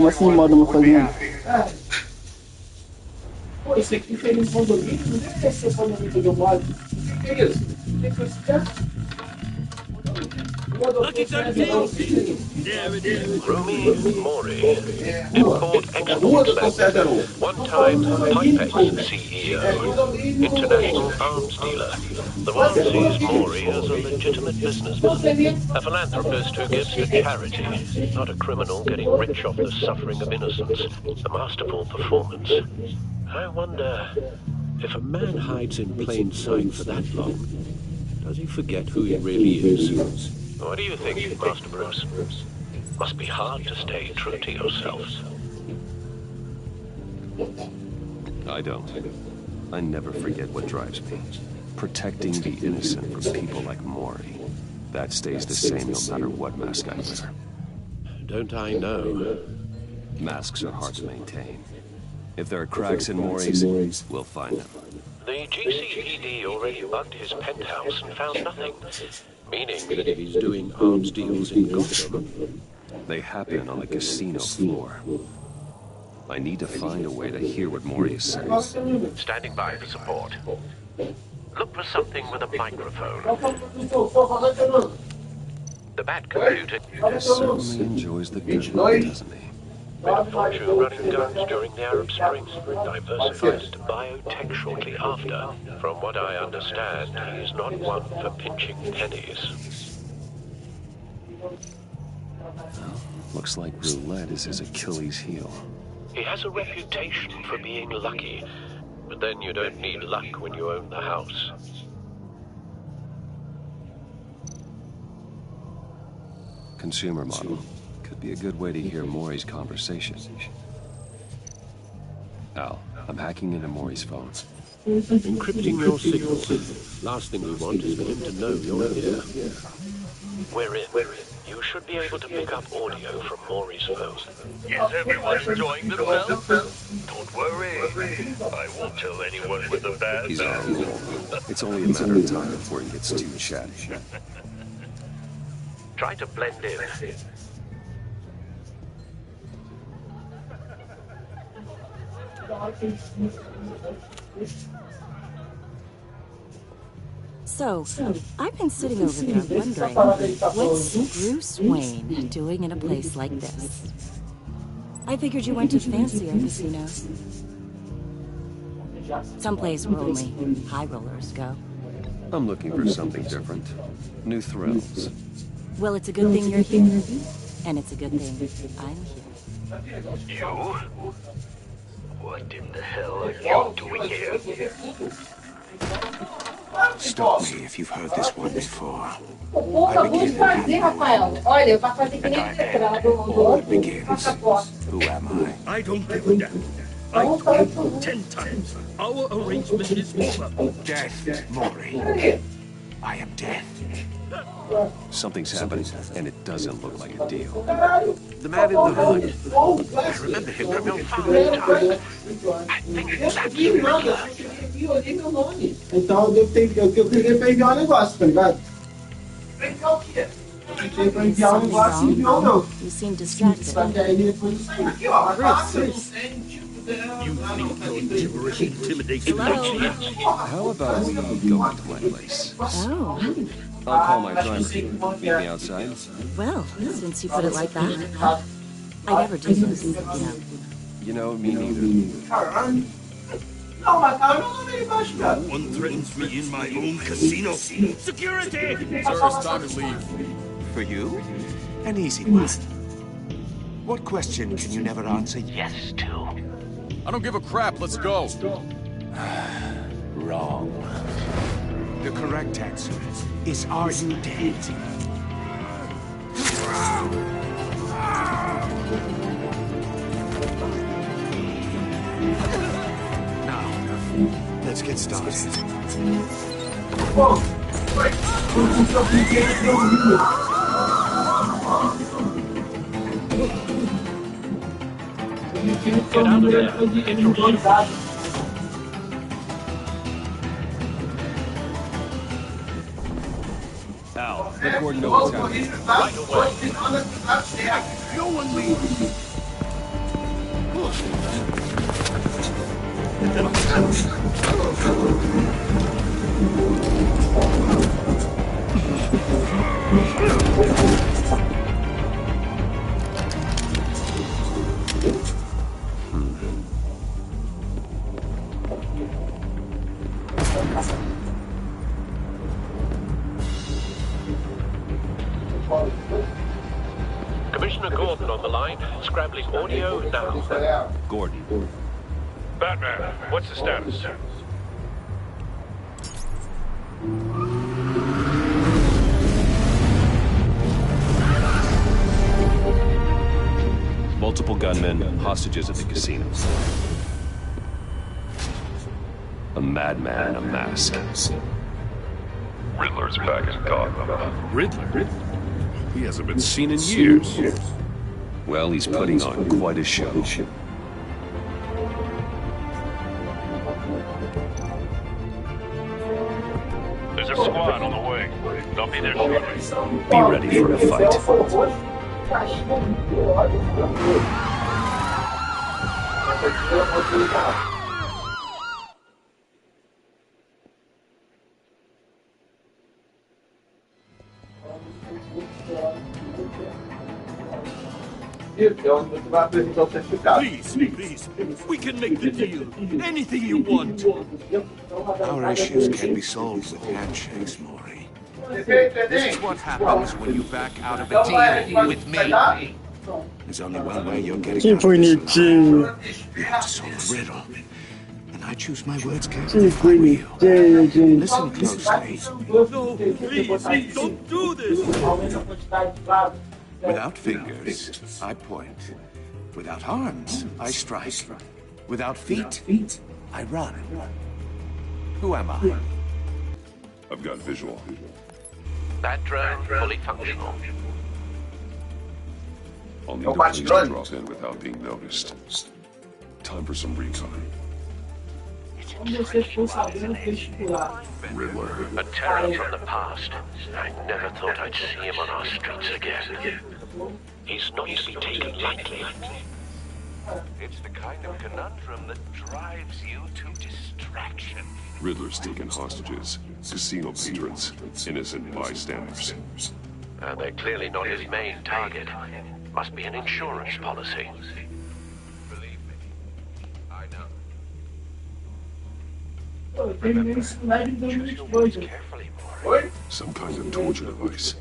Como assim, modo não fazendo? Pô, esse aqui fez um condomínio, não deve ser condomínio do modo. O que é isso? O que é isso? Lucky 13! There it is. Romy Mori, import export specialist, one-time Pipex CEO, international arms dealer. The world sees Mori as a legitimate businessman, a philanthropist who gives to charity, not a criminal getting rich off the suffering of innocence. A masterful performance. I wonder, if a man hides in plain sight for that long, does he forget who he really is? What do you think, Master Bruce? Must be hard to stay true to yourself. I don't. I never forget what drives me. Protecting the innocent from people like Mori. That stays the same no matter what mask I wear. Don't I know? Masks are hard to maintain. If there are cracks in Mori's, we'll find them. The GCPD already bugged his penthouse and found nothing. Meaning that if he's doing arms deals in Gotham... They happen on the casino floor. I need to find a way to hear what Mori is saying. Standing by for support. Look for something with a microphone. The Bat computer... He certainly enjoys the good life, doesn't he? Made a fortune running guns during the Arab Spring. Diversified into biotech shortly after. From what I understand, he is not one for pinching pennies. Looks like roulette is his Achilles heel. He has a reputation for being lucky, but then you don't need luck when you own the house. Consumer model. Could be a good way to hear Mori's conversation. Al, I'm hacking into Mori's phone. Encrypting your signals. Last thing we want is for him to know you're here. We're in. You should be able to pick up audio from Mori's phone. Is everyone enjoying themselves? Don't worry. I won't tell anyone with a bad He's our rule. It's only a matter of time before he gets too chatty. Try to blend in. So, I've been sitting over there wondering, what's Bruce Wayne doing in a place like this? I figured you went to fancier casinos. Someplace where only high rollers go. I'm looking for something different. New thrills. Well, it's a good thing you're here. And it's a good thing I'm here. You? What in the hell are you doing here? Stop me if you've heard this one before. I begin it begins. Who am I? I don't give a damn. I told you 10 times. Our arrangement is over. Death, Mori. I am death. Something's happened, and it doesn't look like a deal. The man in the hood. I remember him from your father's time. I think that's the Riddler. Então eu devo ter. Eu cliquei pra enviar um negócio, tá ligado? Enviar o quê? Eu cliquei pra enviar um negócio e enviou o meu. You seem distracted. Só que aí depois saiu aqui, ó. You think your gibberish intimidates me? How about we go into my place? Oh, I'll call my driver. Meet me outside. well, since you put it like that, I never do this, You know, me neither. Caralho. Não, mas cara, eu não andei embaixo, cara. One threatens me in my own casino. Security! Sir, it's time to leave. For you? An easy one. What question can you never answer yes to? I don't give a crap. Let's go. Wrong. The correct answer is, are you dead? Now, let's get started. Bom, Get out of there. Get your shit. Al, let Gordon know what's happening. Right away. No one leaves. Commissioner Gordon on the line. Scrabbling audio now. Gordon. Batman, what's the status? Multiple gunmen, hostages at the casino. A madman in a mask. Riddler's back in Gotham. Riddler? He hasn't been seen in years. Well, he's putting on quite a show. There's a squad on the way. They'll be there shortly. Be ready for a fight. Please, we can make the deal. Anything you want. Our issues can be solved with handshakes, Maury. This is what happens when you back out of a deal with me. There's only one way you're getting out of this alive. You have to solve a riddle. And I choose my words carefully if I were you. Listen closely. No, please, don't do this. Without fingers, I point. Without arms, I strike. Without feet, I run. Who am I? I've got visual. That drone fully functional. I'll need a place to drop in without being noticed. Time for some recon. Riddler. A terror from the past. I never thought I'd see him on our streets again. He's not to be taken lightly. It's the kind of conundrum that drives you to distraction. Riddler's taken hostages. Casino patrons. Innocent bystanders. They're clearly not his main target. Must be an insurance policy. Believe me, I know. Remember, choose your words carefully, Maury. Some kind of torture device.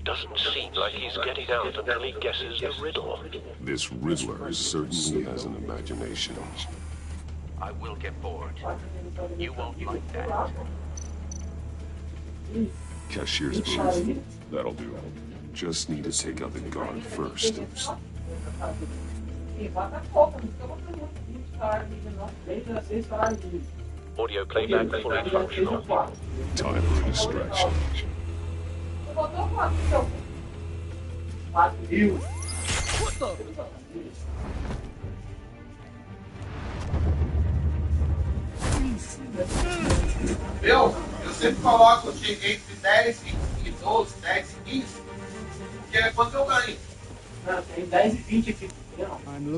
Doesn't seem like he's getting out until he guesses the riddle. This Riddler certainly has an imagination. I will get bored. You won't like that. Cashier's booth. That'll do. Just need to take out the guard first. Audio playback fully functional. Time for a distraction. Eu sempre coloco entre 10 e 12, 10 e 15, porque é quanto eu ganho. Tem 10 e 20 aqui.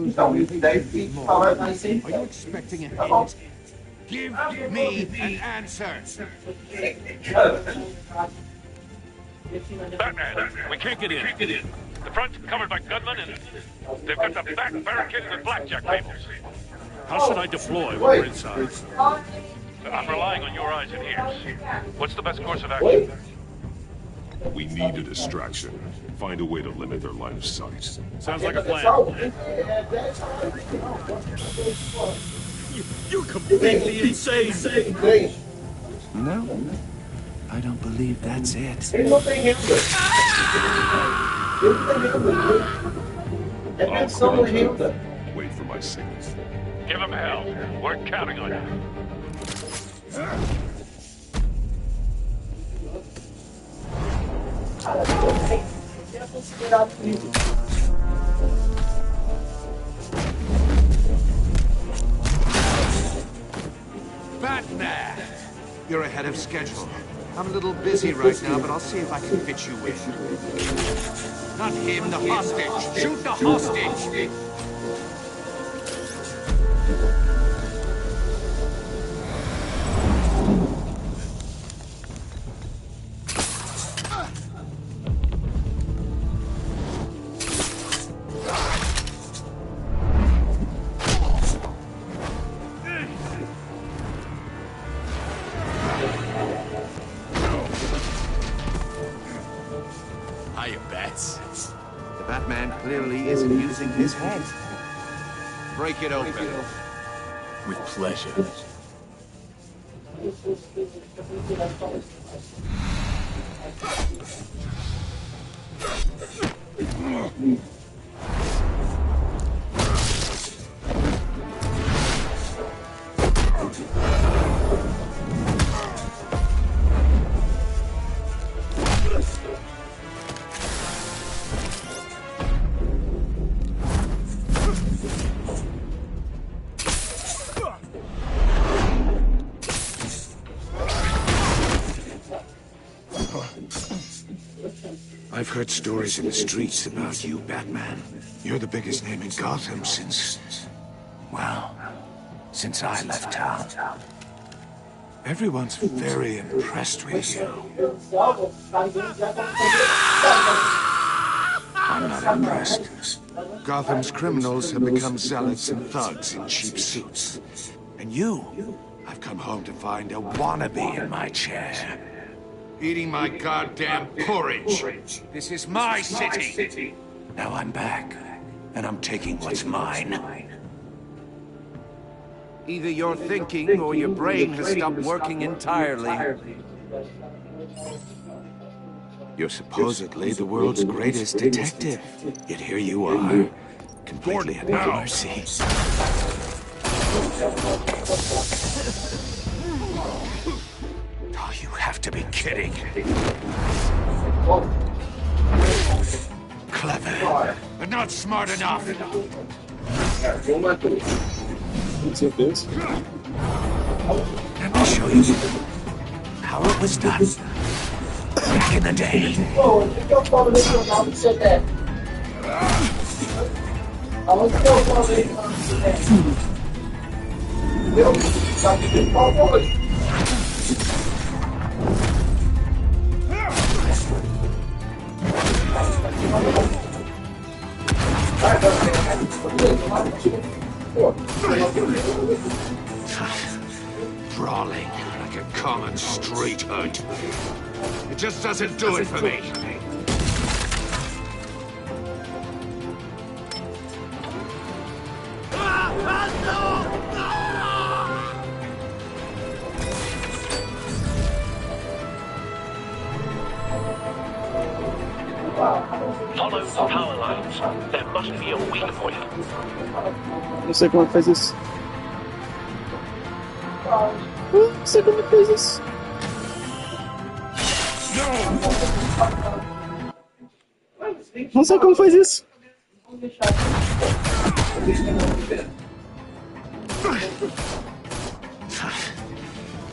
Então, entre 10 e 20, vai mais 100. Are you expecting a hint? Give me an answer. Batman, we can't get in. The front's covered by gunmen, and they've got the back barricaded with blackjack tables. How should I deploy when we're inside? I'm relying on your eyes and ears. What's the best course of action? We need a distraction. Find a way to limit their line of sight. Sounds like a plan. You're completely insane. No, I don't believe that's it. Ele não tem renda. Ele não tem renda. É pensão na renda. Wait for my signal. Give him hell. We're counting on you. Batman! You're ahead of schedule. I'm a little busy right now, but I'll see if I can fit you in. Not him, the hostage! Shoot the hostage! his head. Break it open. With pleasure. I've heard stories in the streets about you, Batman. You're the biggest name in Gotham since I left town. Everyone's very impressed with you. I'm not impressed. Gotham's criminals have become zealots and thugs in cheap suits. And you, I've come home to find a wannabe in my chair. Eating my goddamn porridge. This is my city. Now I'm back, and I'm taking what's mine. Either you're thinking or your brain has stopped working entirely. You're supposedly the world's greatest detective. Yet here you are, completely at mercy. Oh, you have to be kidding. Clever, but not smart enough. Let's see if this. Let me show you how it was done back in the day. Brawling like a common street hood. It just doesn't do it for me. Follow the power lines. There must be a weak point. O sei como é que faz isso. Não sei como é que faz isso. Não sei como faz isso.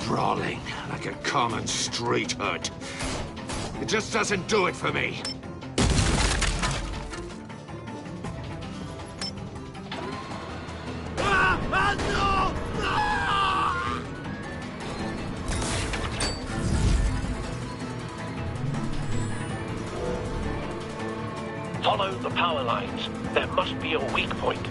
Brawling like a common street hood. It just doesn't do it for me. Follow the power lines. There must be a weak point.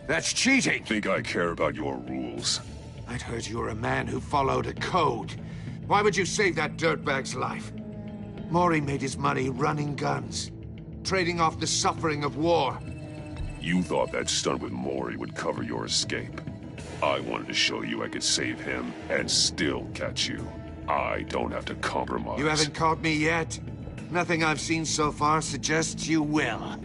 That's cheating! Think I care about your rules? I'd heard you were a man who followed a code. Why would you save that dirtbag's life? Mori made his money running guns, trading off the suffering of war. You thought that stunt with Mori would cover your escape. I wanted to show you I could save him and still catch you. I don't have to compromise. You haven't caught me yet? Nothing I've seen so far suggests you will.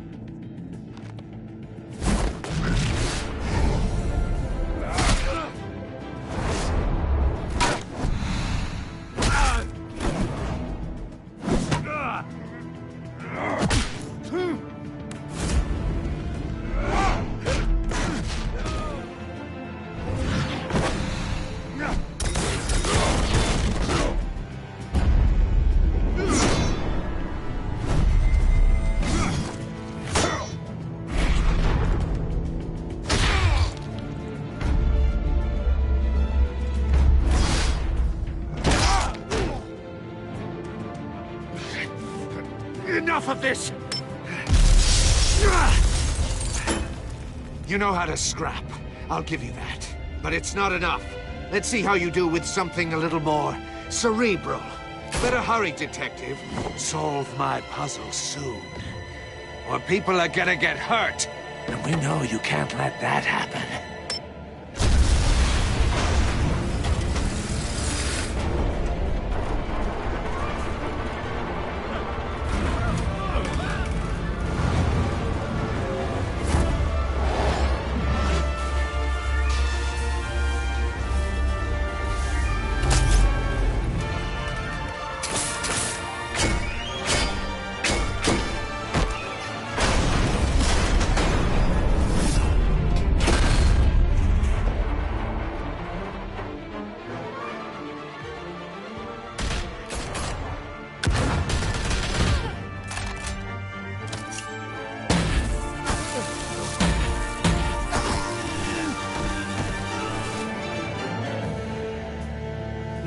enough of this! You know how to scrap. I'll give you that. But it's not enough. Let's see how you do with something a little more cerebral. Better hurry, detective. Solve my puzzle soon. Or people are gonna get hurt. And we know you can't let that happen.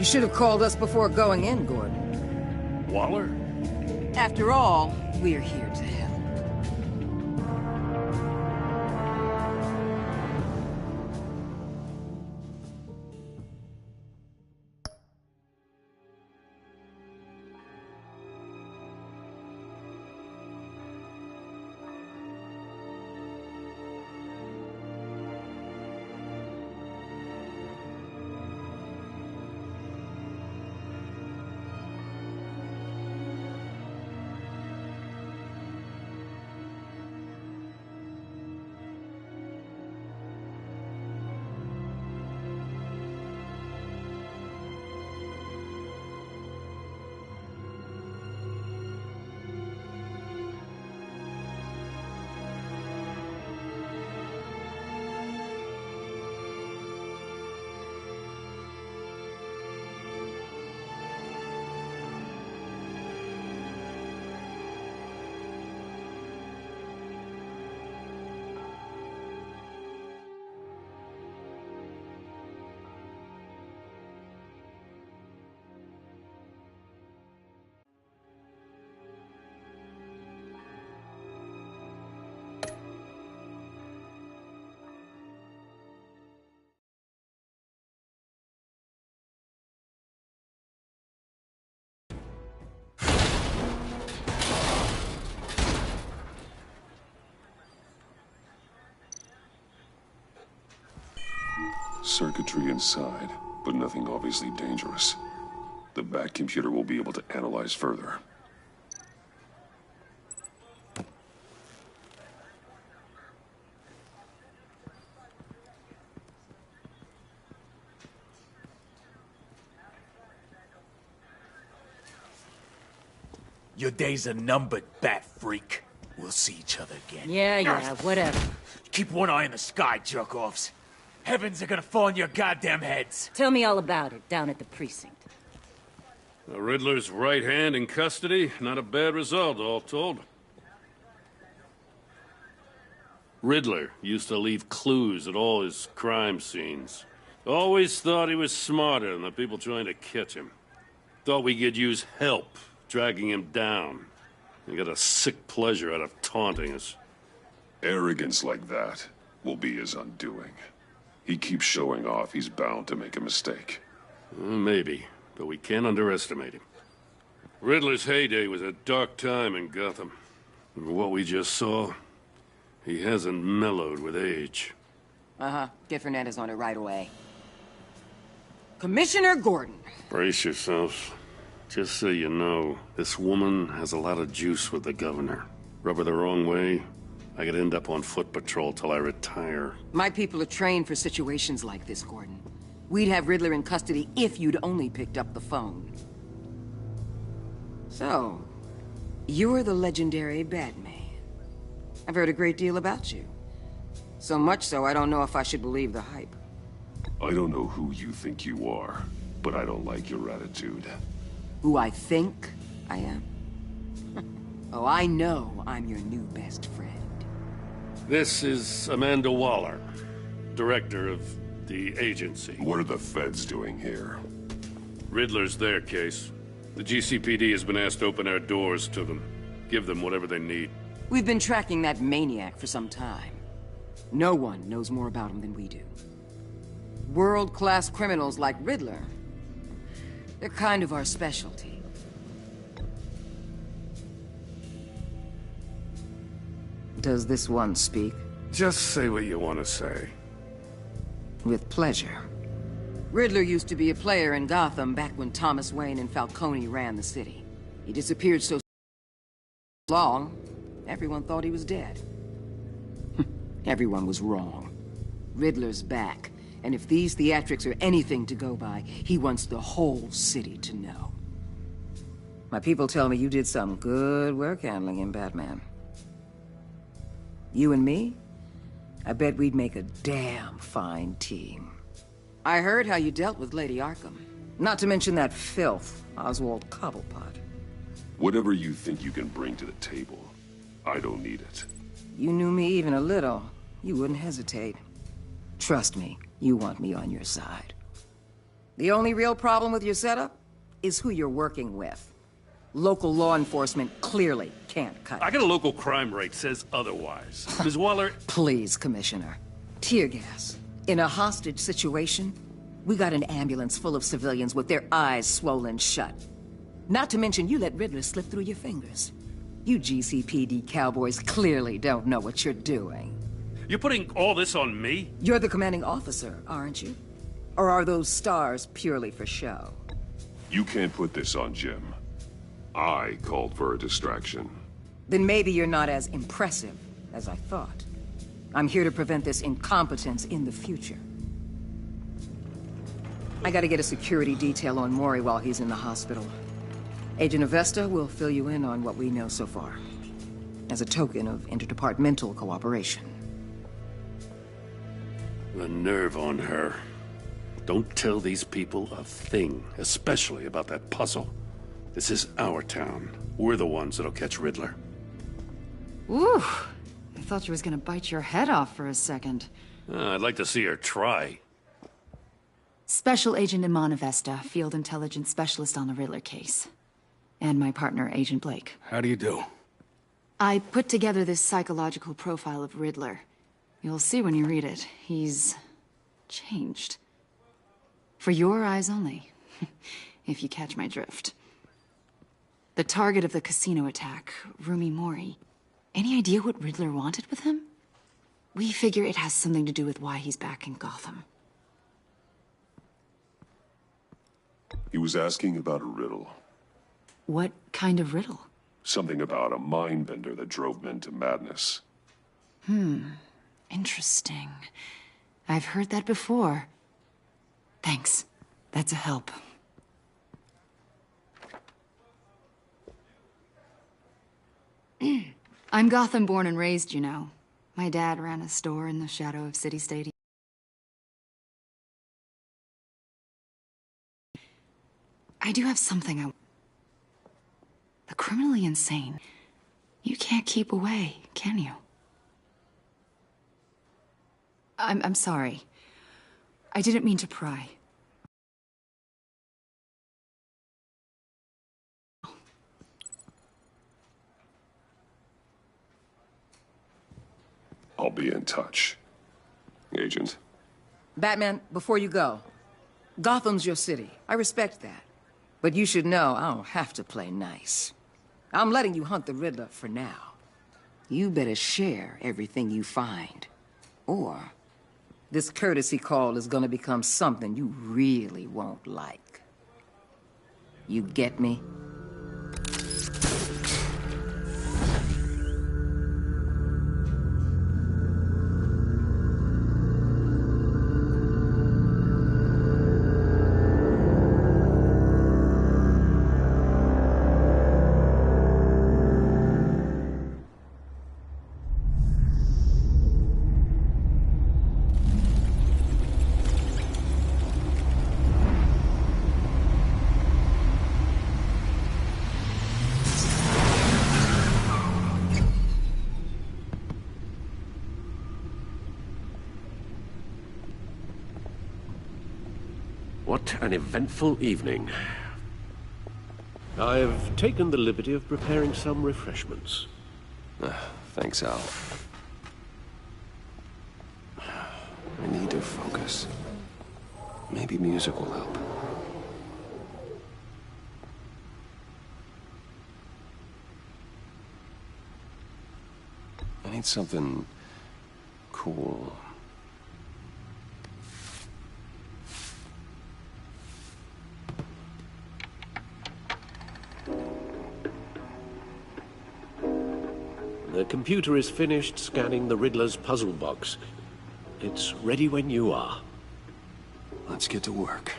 You should have called us before going in, Gordon. Waller? After all, we're here to help. Circuitry inside, but nothing obviously dangerous. The back computer will be able to analyze further. Your days are numbered, bat freak. We'll see each other again. Yeah, whatever. Keep one eye in the sky, jerk-offs. Heavens are gonna fall on your goddamn heads. Tell me all about it down at the precinct. The Riddler's right hand in custody. Not a bad result, all told. Riddler used to leave clues at all his crime scenes. Always thought he was smarter than the people trying to catch him. Thought we could use help dragging him down. He got a sick pleasure out of taunting us. Arrogance like that will be his undoing. He keeps showing off, he's bound to make a mistake. Maybe, but we can't underestimate him. Riddler's heyday was a dark time in Gotham. And what we just saw, he hasn't mellowed with age. Uh-huh. Get Fernandez on it right away. Commissioner Gordon. Brace yourselves. Just so you know, this woman has a lot of juice with the governor. Rub her the wrong way, I could end up on foot patrol till I retire. My people are trained for situations like this, Gordon. We'd have Riddler in custody if you'd only picked up the phone. So, you're the legendary Batman. I've heard a great deal about you. So much so, I don't know if I should believe the hype. I don't know who you think you are, but I don't like your attitude. Who I think I am? Oh, I know I'm your new best friend. This is Amanda Waller, director of the agency. What are the feds doing here? Riddler's their case. The GCPD has been asked to open our doors to them. Give them whatever they need. We've been tracking that maniac for some time. No one knows more about him than we do. World-class criminals like Riddler. They're kind of our specialty. Does this one speak? Just say what you want to say. With pleasure. Riddler used to be a player in Gotham back when Thomas Wayne and Falcone ran the city. He disappeared so long, everyone thought he was dead. Everyone was wrong. Riddler's back, and if these theatrics are anything to go by, he wants the whole city to know. My people tell me you did some good work handling him, Batman. You and me? I bet we'd make a damn fine team. I heard how you dealt with Lady Arkham. Not to mention that filth, Oswald Cobblepot. Whatever you think you can bring to the table, I don't need it. You knew me even a little, you wouldn't hesitate. Trust me, you want me on your side. The only real problem with your setup is who you're working with. Local law enforcement clearly can't cut it. I got a local crime rate says otherwise. Ms. Waller... Please, Commissioner. Tear gas. In a hostage situation, we got an ambulance full of civilians with their eyes swollen shut. Not to mention you let Riddler slip through your fingers. You GCPD cowboys clearly don't know what you're doing. You're putting all this on me? You're the commanding officer, aren't you? Or are those stars purely for show? You can't put this on Jim. I called for a distraction. Then maybe you're not as impressive as I thought. I'm here to prevent this incompetence in the future. I gotta get a security detail on Mori while he's in the hospital. Agent Avesta will fill you in on what we know so far, as a token of interdepartmental cooperation. The nerve on her. Don't tell these people a thing, especially about that puzzle. This is our town. We're the ones that'll catch Riddler. Ooh, I thought she was gonna bite your head off for a second. I'd like to see her try. Special Agent Iman Avesta, Field Intelligence Specialist on the Riddler case. And my partner, Agent Blake. How do you do? I put together this psychological profile of Riddler. You'll see when you read it. He's changed. For your eyes only, if you catch my drift. The target of the casino attack, Rumi Mori. Any idea what Riddler wanted with him? We figure it has something to do with why he's back in Gotham. He was asking about a riddle. What kind of riddle? Something about a mind bender that drove men to madness. Interesting. I've heard that before. Thanks. That's a help. I'm Gotham born and raised, you know. My dad ran a store in the shadow of City Stadium. I do have something The criminally insane. You can't keep away, can you? I'm sorry. I didn't mean to pry. I'll be in touch. Agent. Batman, before you go, Gotham's your city. I respect that. But you should know I don't have to play nice. I'm letting you hunt the Riddler for now. You better share everything you find. Or this courtesy call is gonna become something you really won't like. You get me? What an eventful evening. I've taken the liberty of preparing some refreshments. Thanks, Al. I need to focus. Maybe music will help. I need something cool. The computer is finished scanning the Riddler's puzzle box. It's ready when you are. Let's get to work.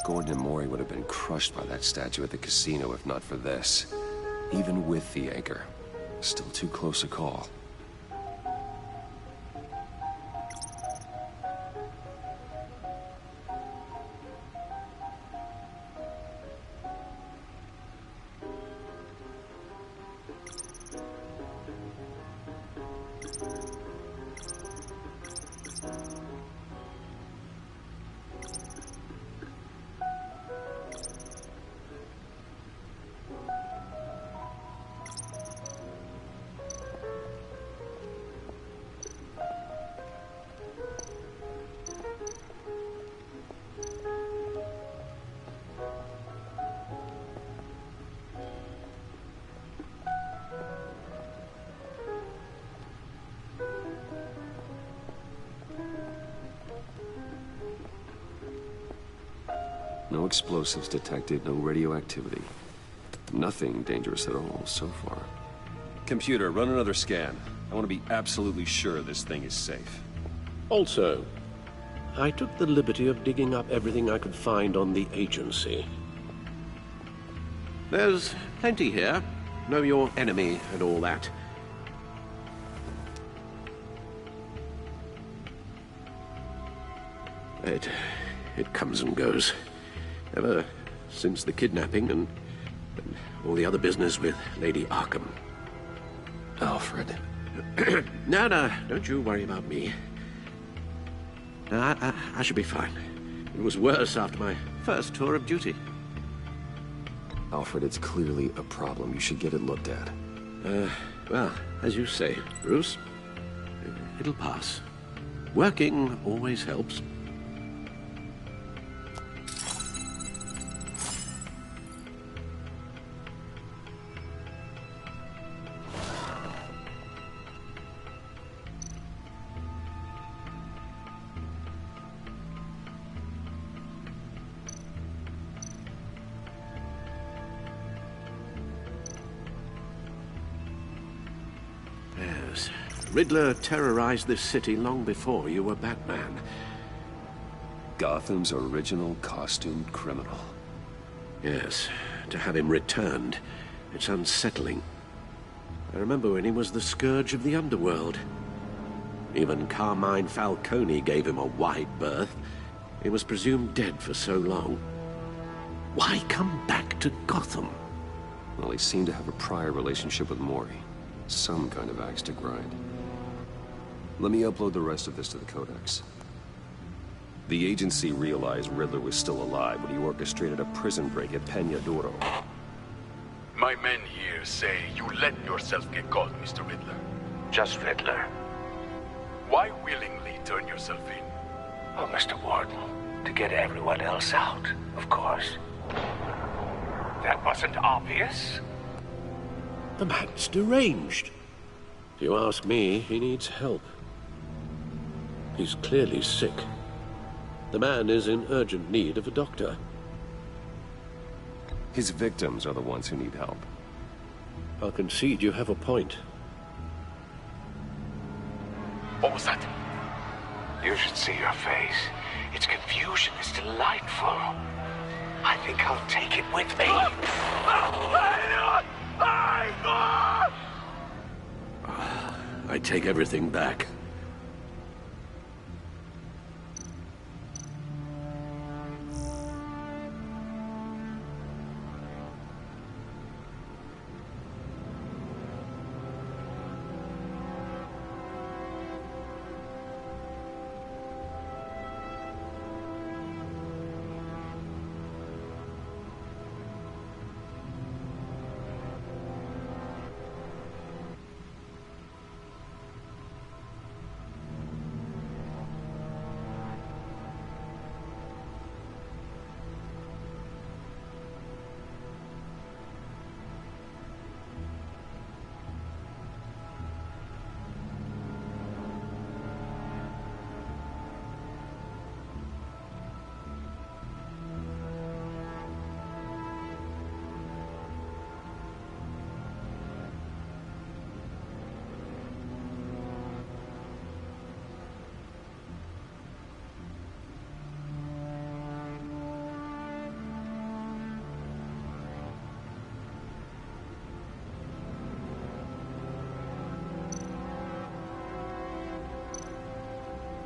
Gordon and Mori would have been crushed by that statue at the casino if not for this. Even with the anchor. Still too close a call. No explosives detected, no radioactivity. Nothing dangerous at all so far. Computer, run another scan. I want to be absolutely sure this thing is safe. Also, I took the liberty of digging up everything I could find on the agency. There's plenty here. Know your enemy and all that. It comes and goes. Ever since the kidnapping and all the other business with Lady Arkham. Alfred. No, don't you worry about me. I should be fine. It was worse after my first tour of duty. Alfred, it's clearly a problem. You should get it looked at. Well, as you say, Bruce, it'll pass. Working always helps. Riddler terrorized this city long before you were Batman. Gotham's original costumed criminal. Yes, to have him returned, it's unsettling. I remember when he was the scourge of the underworld. Even Carmine Falcone gave him a wide berth. He was presumed dead for so long. Why come back to Gotham? Well, he seemed to have a prior relationship with Mori. Some kind of axe to grind. Let me upload the rest of this to the Codex. The agency realized Riddler was still alive when he orchestrated a prison break at Peña Duro. My men here say you let yourself get caught, Mr. Riddler. Just Riddler. Why willingly turn yourself in? Oh, Mr. Warden, to get everyone else out, of course. That wasn't obvious. The man's deranged. If you ask me, he needs help. He's clearly sick. The man is in urgent need of a doctor. His victims are the ones who need help. I'll concede you have a point. What was that? You should see your face. Its confusion is delightful. I think I'll take it with me. take everything back.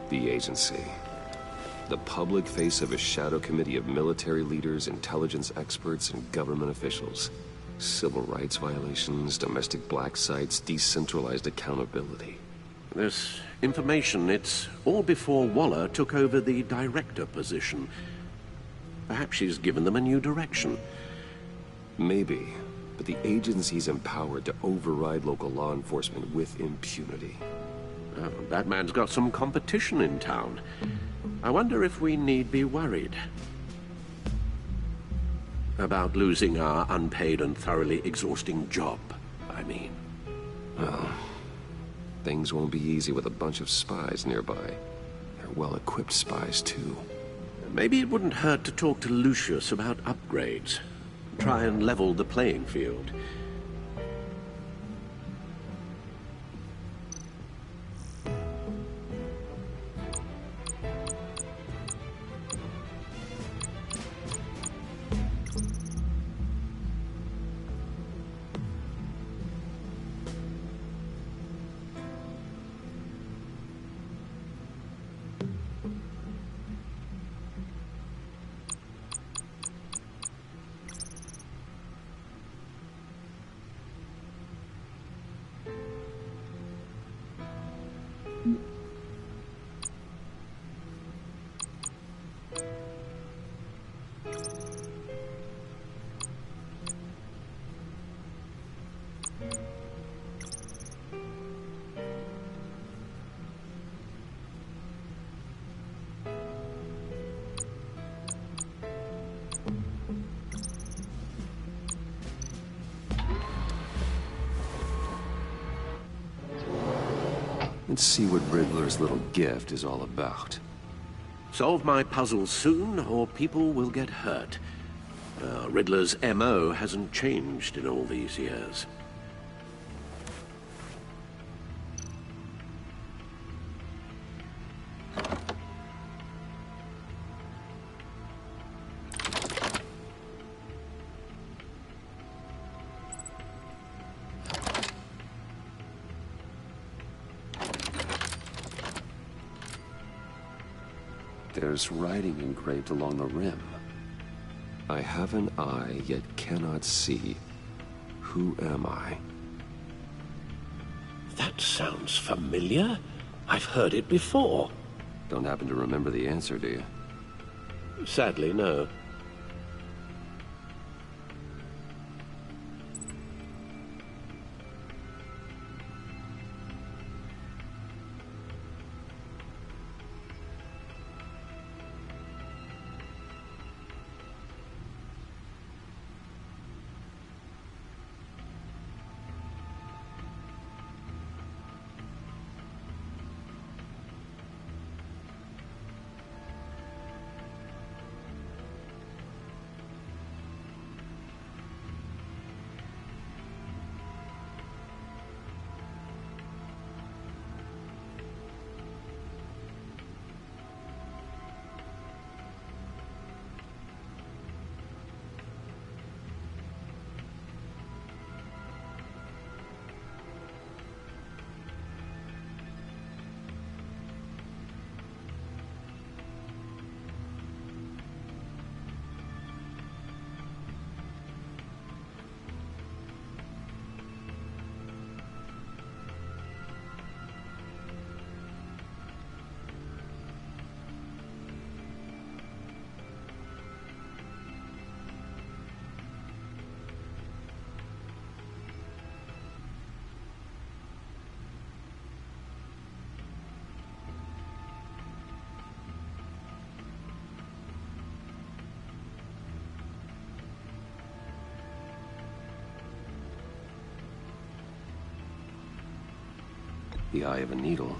The agency. The public face of a shadow committee of military leaders, intelligence experts, and government officials. Civil rights violations, domestic black sites, decentralized accountability. This information, it's all before Waller took over the director position. Perhaps she's given them a new direction. Maybe, but the agency's empowered to override local law enforcement with impunity. Oh, that man's got some competition in town. I wonder if we need be worried about losing our unpaid and thoroughly exhausting job, I mean. Well, things won't be easy with a bunch of spies nearby. They're well-equipped spies, too. Maybe it wouldn't hurt to talk to Lucius about upgrades. Try and level the playing field. Let's see what Riddler's little gift is all about. Solve my puzzles soon, or people will get hurt. Riddler's MO hasn't changed in all these years. There's writing engraved along the rim. I have an eye, yet cannot see. Who am I? That sounds familiar. I've heard it before. Don't happen to remember the answer, do you? Sadly, no. The eye of a needle.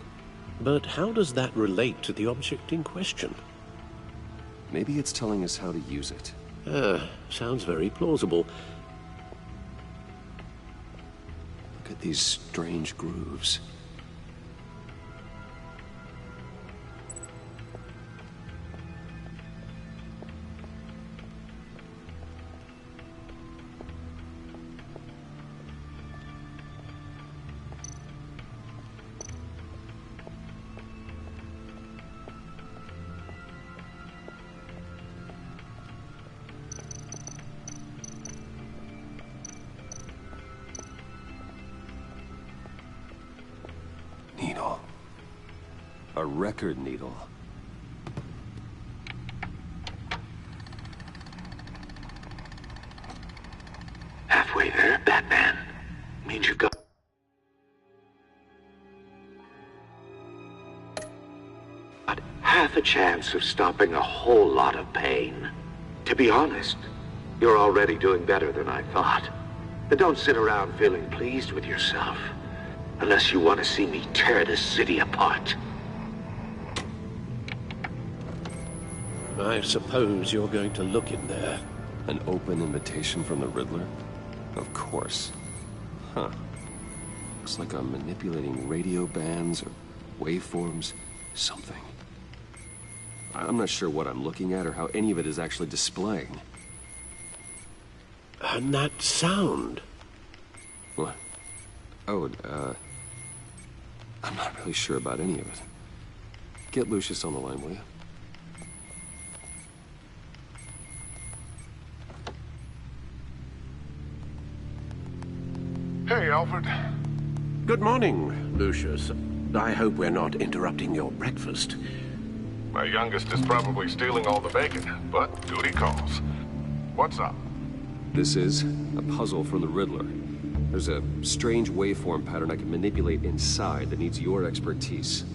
But how does that relate to the object in question? Maybe it's telling us how to use it. Sounds very plausible. Look at these strange grooves. Needle. A record needle. Halfway there, Batman. Means you've got... half a chance of stopping a whole lot of pain. To be honest, you're already doing better than I thought. But don't sit around feeling pleased with yourself. Unless you want to see me tear this city apart. I suppose you're going to look in there. An open invitation from the Riddler? Of course. Huh. Looks like I'm manipulating radio bands or waveforms. Something. I'm not sure what I'm looking at or how any of it is actually displaying. And that sound. What? Oh, I'm not really sure about any of it. Get Lucius on the line, will you? Hey, Alfred. Good morning, Lucius. I hope we're not interrupting your breakfast. My youngest is probably stealing all the bacon, but duty calls. What's up? This is a puzzle from the Riddler. There's a strange waveform pattern I can manipulate inside that needs your expertise.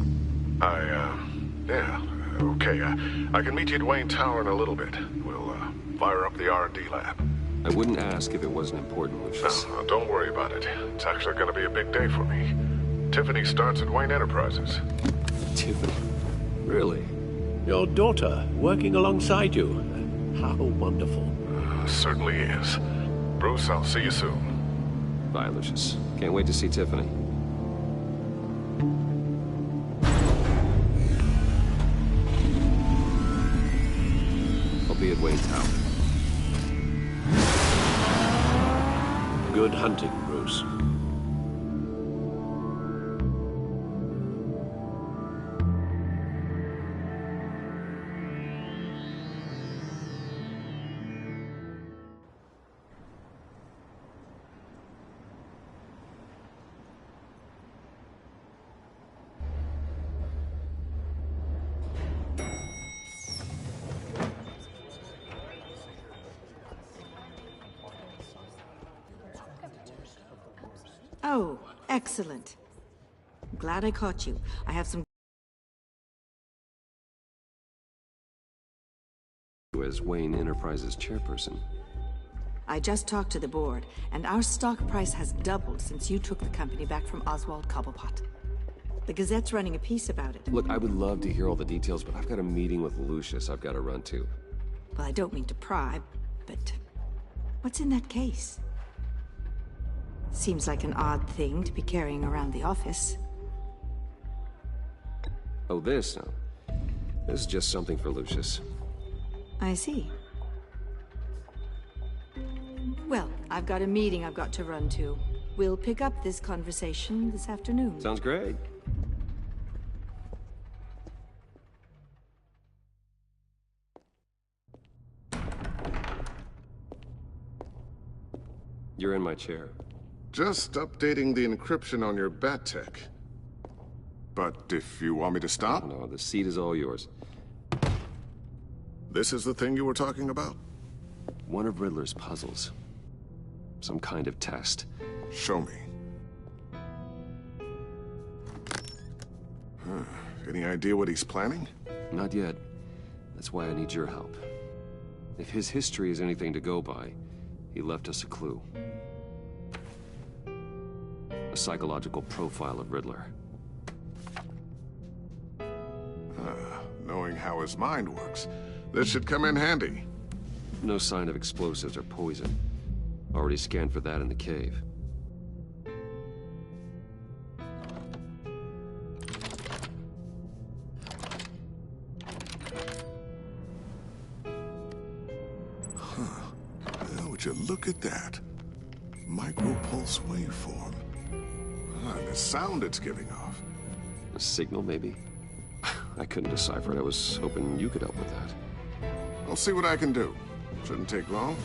Yeah, okay. I can meet you at Wayne Tower in a little bit. We'll, fire up the R&D lab. I wouldn't ask if it wasn't important, Lucius. No, don't worry about it. It's actually gonna be a big day for me. Tiffany starts at Wayne Enterprises. Tiffany? Really? Your daughter, working alongside you. How wonderful. Certainly is. Bruce, I'll see you soon. Bye, Lucius. Can't wait to see Tiffany. I'll be at Wayne Tower. Good hunting, Bruce. Oh, excellent. I'm glad I caught you. I have some... As Wayne Enterprises chairperson. I just talked to the board, and our stock price has doubled since you took the company back from Oswald Cobblepot. The Gazette's running a piece about it. Look, I would love to hear all the details, but I've got a meeting with Lucius I've got to run to. Well, I don't mean to pry, but what's in that case? Seems like an odd thing to be carrying around the office. Oh, this? No. This is just something for Lucius. I see. Well, I've got a meeting I've got to run to. We'll pick up this conversation this afternoon. Sounds great. You're in my chair. Just updating the encryption on your Bat-Tech. But if you want me to stop? No, the seat is all yours. This is the thing you were talking about? One of Riddler's puzzles. Some kind of test. Show me. Any idea what he's planning? Not yet. That's why I need your help. If his history is anything to go by, he left us a clue. A psychological profile of Riddler. how his mind works. This should come in handy. No sign of explosives or poison. Already scanned for that in the cave. Well, would you look at that? Micropulse waveform. And the sound it's giving off. A signal, maybe? I couldn't decipher it. I was hoping you could help with that. I'll see what I can do. Shouldn't take long.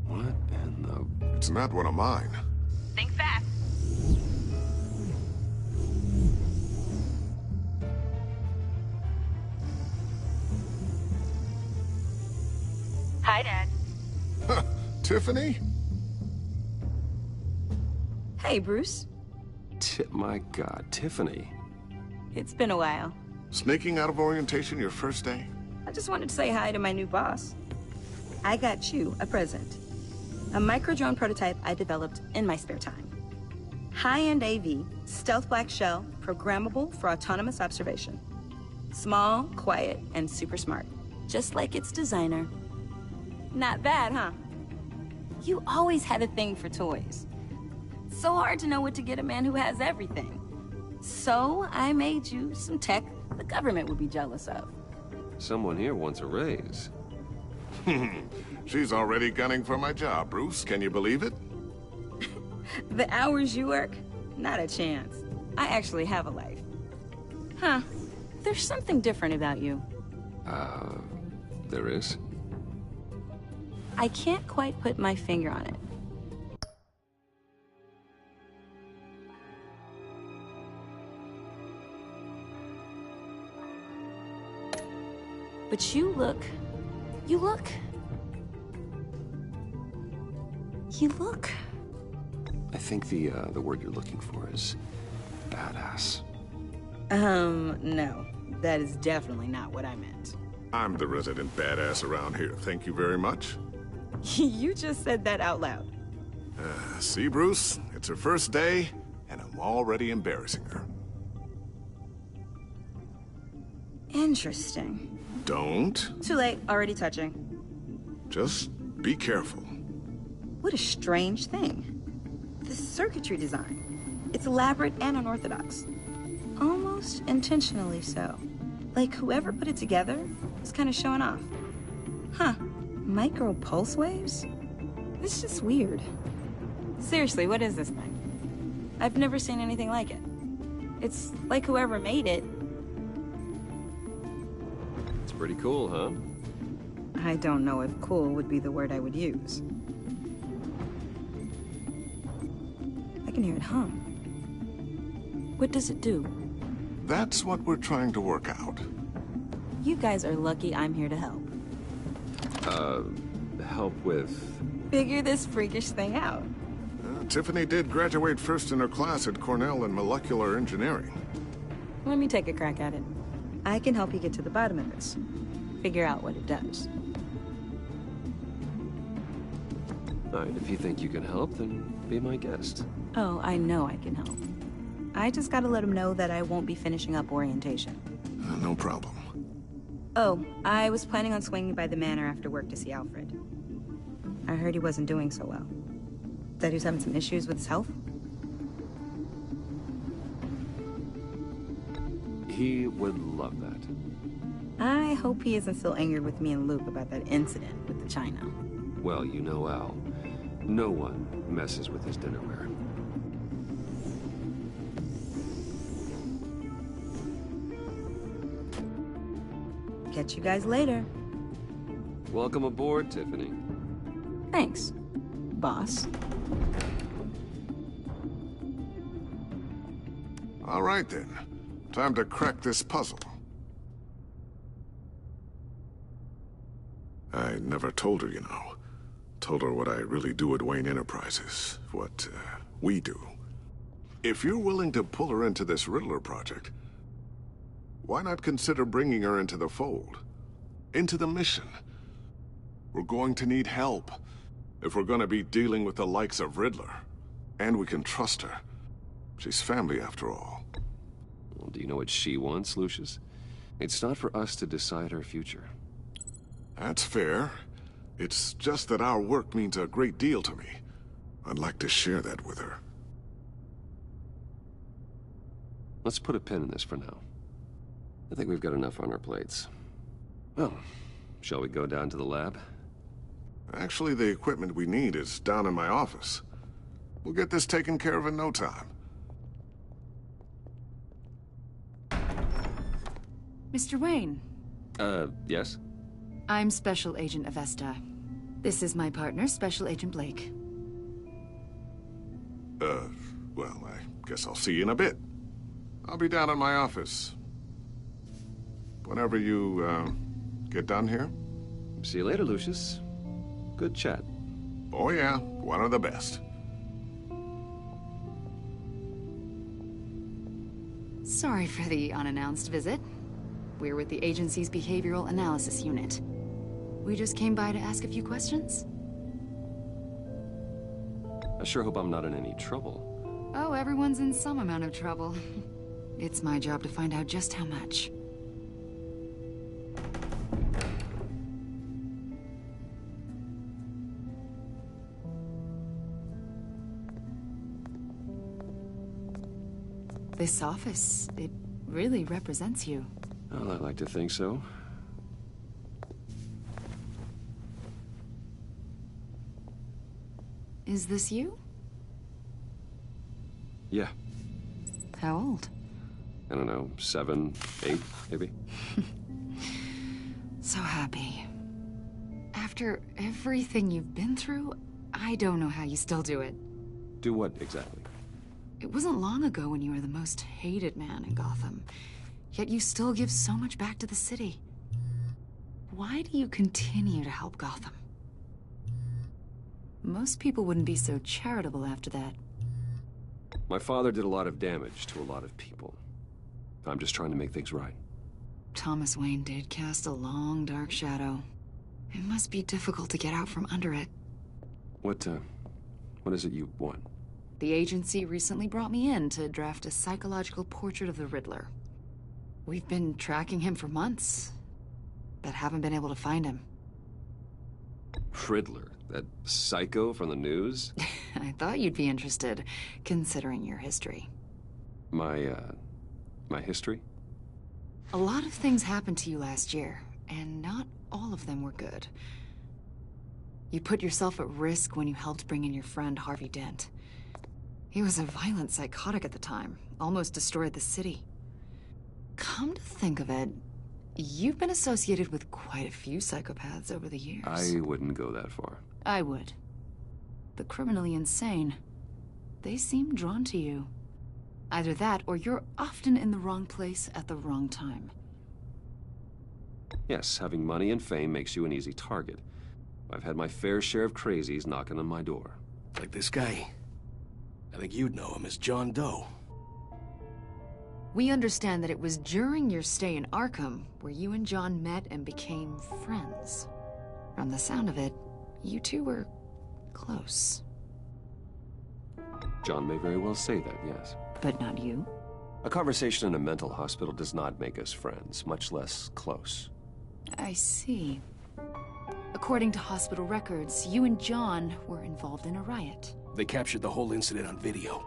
What in the... It's not one of mine. Think fast. Hi, Dad. Tiffany? Hey, Bruce. My God, Tiffany. It's been a while. Sneaking out of orientation your first day? I just wanted to say hi to my new boss. I got you a present. A micro-drone prototype I developed in my spare time. High-end AV, stealth black shell, programmable for autonomous observation. Small, quiet, and super smart. Just like its designer. Not bad, huh? You always had a thing for toys. So hard to know what to get a man who has everything. So I made you some tech the government would be jealous of. Someone here wants a raise. She's already gunning for my job, Bruce. Can you believe it? The hours you work? Not a chance. I actually have a life. Huh. There's something different about you. There is? I can't quite put my finger on it. But you look... I think the word you're looking for is badass. No. That is definitely not what I meant. I'm the resident badass around here. Thank you very much. You just said that out loud. See, Bruce? It's her first day, and I'm already embarrassing her. Interesting. Don't. Too late. Already touching. Just be careful. What a strange thing. The circuitry design. It's elaborate and unorthodox. Almost intentionally so. Like whoever put it together is kind of showing off. Huh. Micro pulse waves? This is just weird. Seriously, what is this thing? I've never seen anything like it. It's like whoever made it. It's pretty cool, huh? I don't know if cool would be the word I would use. I can hear it hum. What does it do? That's what we're trying to work out. You guys are lucky I'm here to help. Help with... Figure this freakish thing out. Tiffany did graduate first in her class at Cornell in molecular engineering. Let me take a crack at it. I can help you get to the bottom of this. Figure out what it does. All right, if you think you can help, then be my guest. Oh, I know I can help. I just gotta let him know that I won't be finishing up orientation. No problem. Oh, I was planning on swinging by the manor after work to see Alfred. I heard he wasn't doing so well. That he was having some issues with his health? He would love that. I hope he isn't still angry with me and Luke about that incident with the china. Well, you know Al. No one messes with his dinnerware. Catch you guys later. Welcome aboard, Tiffany. Thanks, boss. All right, then. Time to crack this puzzle. I never told her, you know. Told her what I really do at Wayne Enterprises. What, we do. If you're willing to pull her into this Riddler project, why not consider bringing her into the fold? Into the mission? We're going to need help if we're going to be dealing with the likes of Riddler. And we can trust her. She's family, after all. Well, do you know what she wants, Lucius? It's not for us to decide her future. That's fair. It's just that our work means a great deal to me. I'd like to share that with her. Let's put a pin in this for now. I think we've got enough on our plates. Well, shall we go down to the lab? Actually, the equipment we need is down in my office. We'll get this taken care of in no time. Mr. Wayne. Yes? I'm Special Agent Avesta. This is my partner, Special Agent Blake. Well, I guess I'll see you in a bit. I'll be down in my office. Whenever you, get done here. See you later, Lucius. Good chat. Oh yeah, one of the best. Sorry for the unannounced visit. We're with the agency's Behavioral Analysis Unit. We just came by to ask a few questions. I sure hope I'm not in any trouble. Oh, everyone's in some amount of trouble. It's my job to find out just how much. This office, it really represents you. Well, I like to think so. Is this you? Yeah. How old? I don't know, 7, 8, maybe? So happy. After everything you've been through, I don't know how you still do it. Do what, exactly? It wasn't long ago when you were the most hated man in Gotham. Yet you still give so much back to the city. Why do you continue to help Gotham? Most people wouldn't be so charitable after that. My father did a lot of damage to a lot of people. I'm just trying to make things right. Thomas Wayne did cast a long, dark shadow. It must be difficult to get out from under it. What is it you want? The agency recently brought me in to draft a psychological portrait of the Riddler. We've been tracking him for months, but haven't been able to find him. Riddler? That psycho from the news? I thought you'd be interested, considering your history. My history? A lot of things happened to you last year, and not all of them were good. You put yourself at risk when you helped bring in your friend Harvey Dent. He was a violent psychotic at the time, almost destroyed the city. Come to think of it, you've been associated with quite a few psychopaths over the years. I wouldn't go that far. I would. The criminally insane, they seem drawn to you. Either that, or you're often in the wrong place at the wrong time. Yes, having money and fame makes you an easy target. I've had my fair share of crazies knocking on my door. Like this guy. I think you'd know him as John Doe. We understand that it was during your stay in Arkham where you and John met and became friends. From the sound of it, you two were close. John may very well say that, yes. But not you? A conversation in a mental hospital does not make us friends, much less close. I see. According to hospital records, you and John were involved in a riot. They captured the whole incident on video.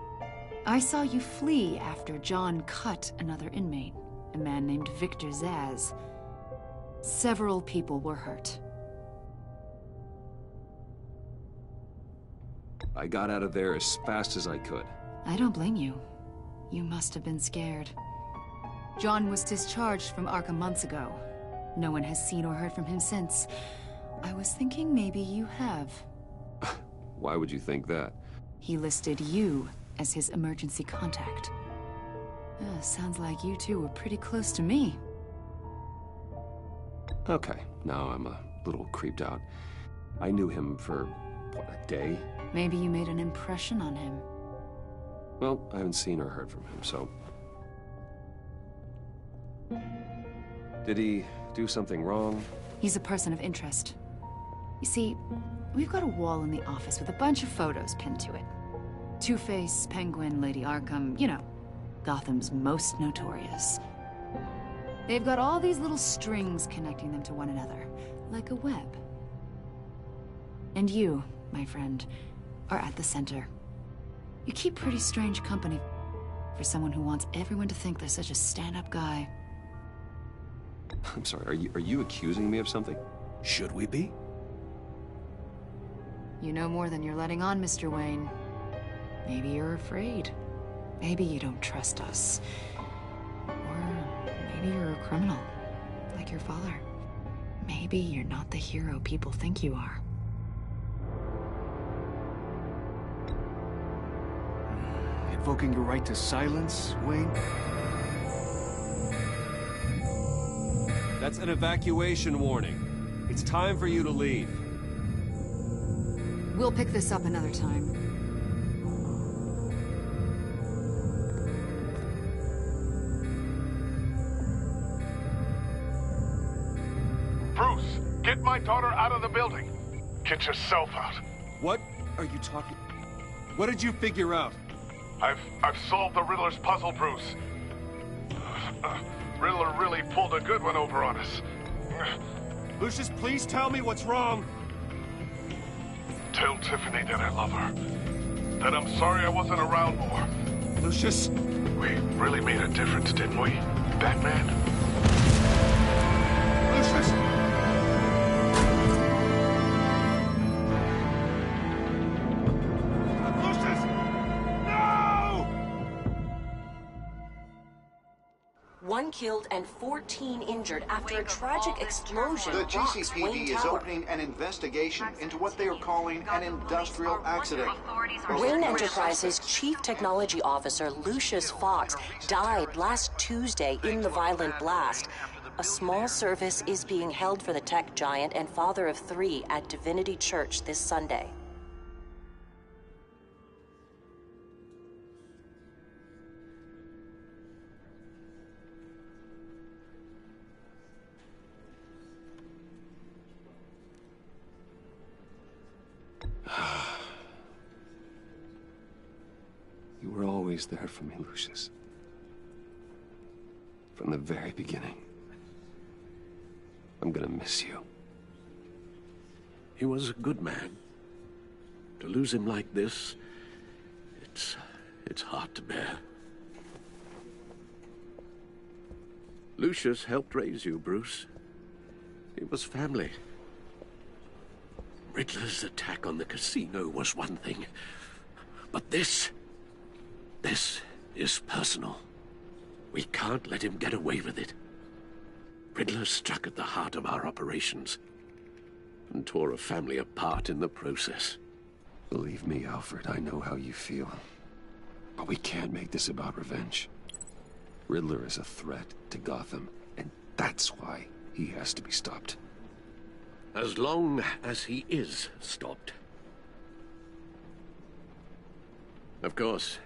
I saw you flee after John cut another inmate, a man named Victor Zsasz. Several people were hurt. I got out of there as fast as I could. I don't blame you. You must have been scared. John was discharged from Arkham months ago. No one has seen or heard from him since. I was thinking maybe you have. Why would you think that? He listed you as his emergency contact. Sounds like you two were pretty close to me. Okay, now I'm a little creeped out. I knew him for, what, a day? Maybe you made an impression on him. Well, I haven't seen or heard from him, so... Did he do something wrong? He's a person of interest. You see, we've got a wall in the office with a bunch of photos pinned to it. Two-Face, Penguin, Lady Arkham, you know. Gotham's most notorious. They've got all these little strings connecting them to one another, like a web. And you, my friend, are at the center. You keep pretty strange company for someone who wants everyone to think they're such a stand-up guy. I'm sorry, are you accusing me of something? Should we be? You know more than you're letting on, Mr. Wayne. Maybe you're afraid. Maybe you don't trust us. Or maybe you're a criminal, like your father. Maybe you're not the hero people think you are. Invoking your right to silence, Wayne? That's an evacuation warning. It's time for you to leave. We'll pick this up another time. Bruce, get my daughter out of the building. Get yourself out. What are you talking? What did you figure out? I've solved the Riddler's puzzle, Bruce. Riddler really pulled a good one over on us. Lucius, please tell me what's wrong. Tell Tiffany that I love her. That I'm sorry I wasn't around more. Lucius? We really made a difference, didn't we, Batman? Lucius! One killed and 14 injured after a tragic explosion. The rocks GCPD Wayne is Tower. opening an investigation into what they are calling an industrial accident. Wayne Enterprises' Chief Technology Officer Lucius Fox died last Tuesday in the violent blast. A small service is being held for the tech giant and father of 3 at Divinity Church this Sunday. You were always there for me, Lucius. From the very beginning. I'm gonna miss you. He was a good man. To lose him like this, it's hard to bear. Lucius helped raise you, Bruce. It was family. Riddler's attack on the casino was one thing, but this is personal. We can't let him get away with it. Riddler struck at the heart of our operations and tore a family apart in the process. Believe me, Alfred, I know how you feel. But we can't make this about revenge. Riddler is a threat to Gotham, and that's why he has to be stopped. As long as he is stopped. Of course,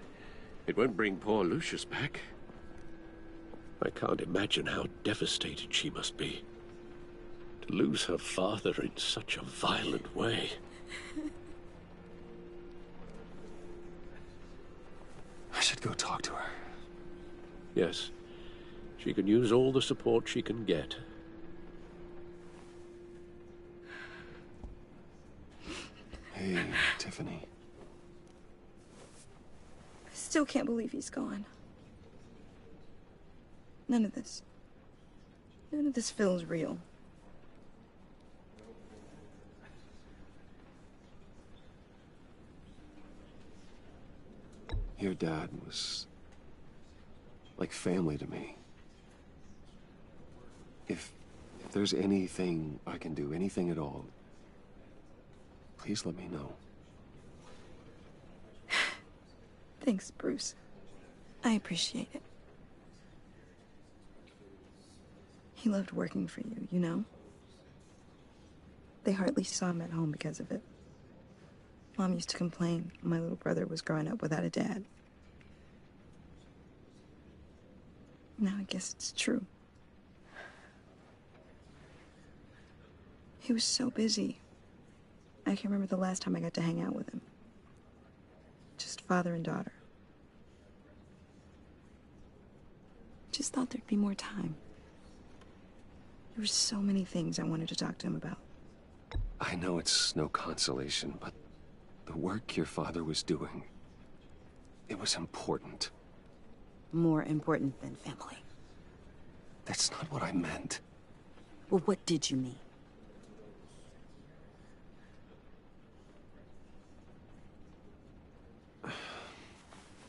it won't bring poor Lucius back. I can't imagine how devastated she must be. To lose her father in such a violent way. I should go talk to her. Yes, she can use all the support she can get. Hey, Tiffany. I still can't believe he's gone. None of this feels real. Your dad was like family to me. If there's anything I can do, anything at all, please let me know. Thanks, Bruce. I appreciate it. He loved working for you, you know? They hardly saw him at home because of it. Mom used to complain my little brother was growing up without a dad. Now I guess it's true. He was so busy. I can remember the last time I got to hang out with him. Just father and daughter. just thought there'd be more time. There were so many things I wanted to talk to him about. I know it's no consolation, but the work your father was doing, it was important. More important than family. That's not what I meant. Well, what did you mean?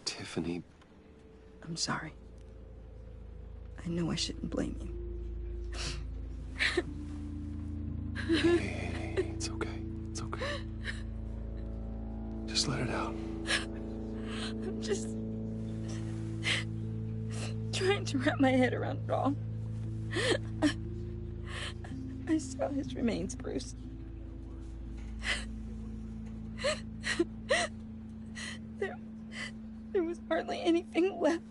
Tiffany... I'm sorry. I know I shouldn't blame you. Hey, it's okay. It's okay. Just let it out. I'm just trying to wrap my head around it all. I saw his remains, Bruce. There was hardly anything left.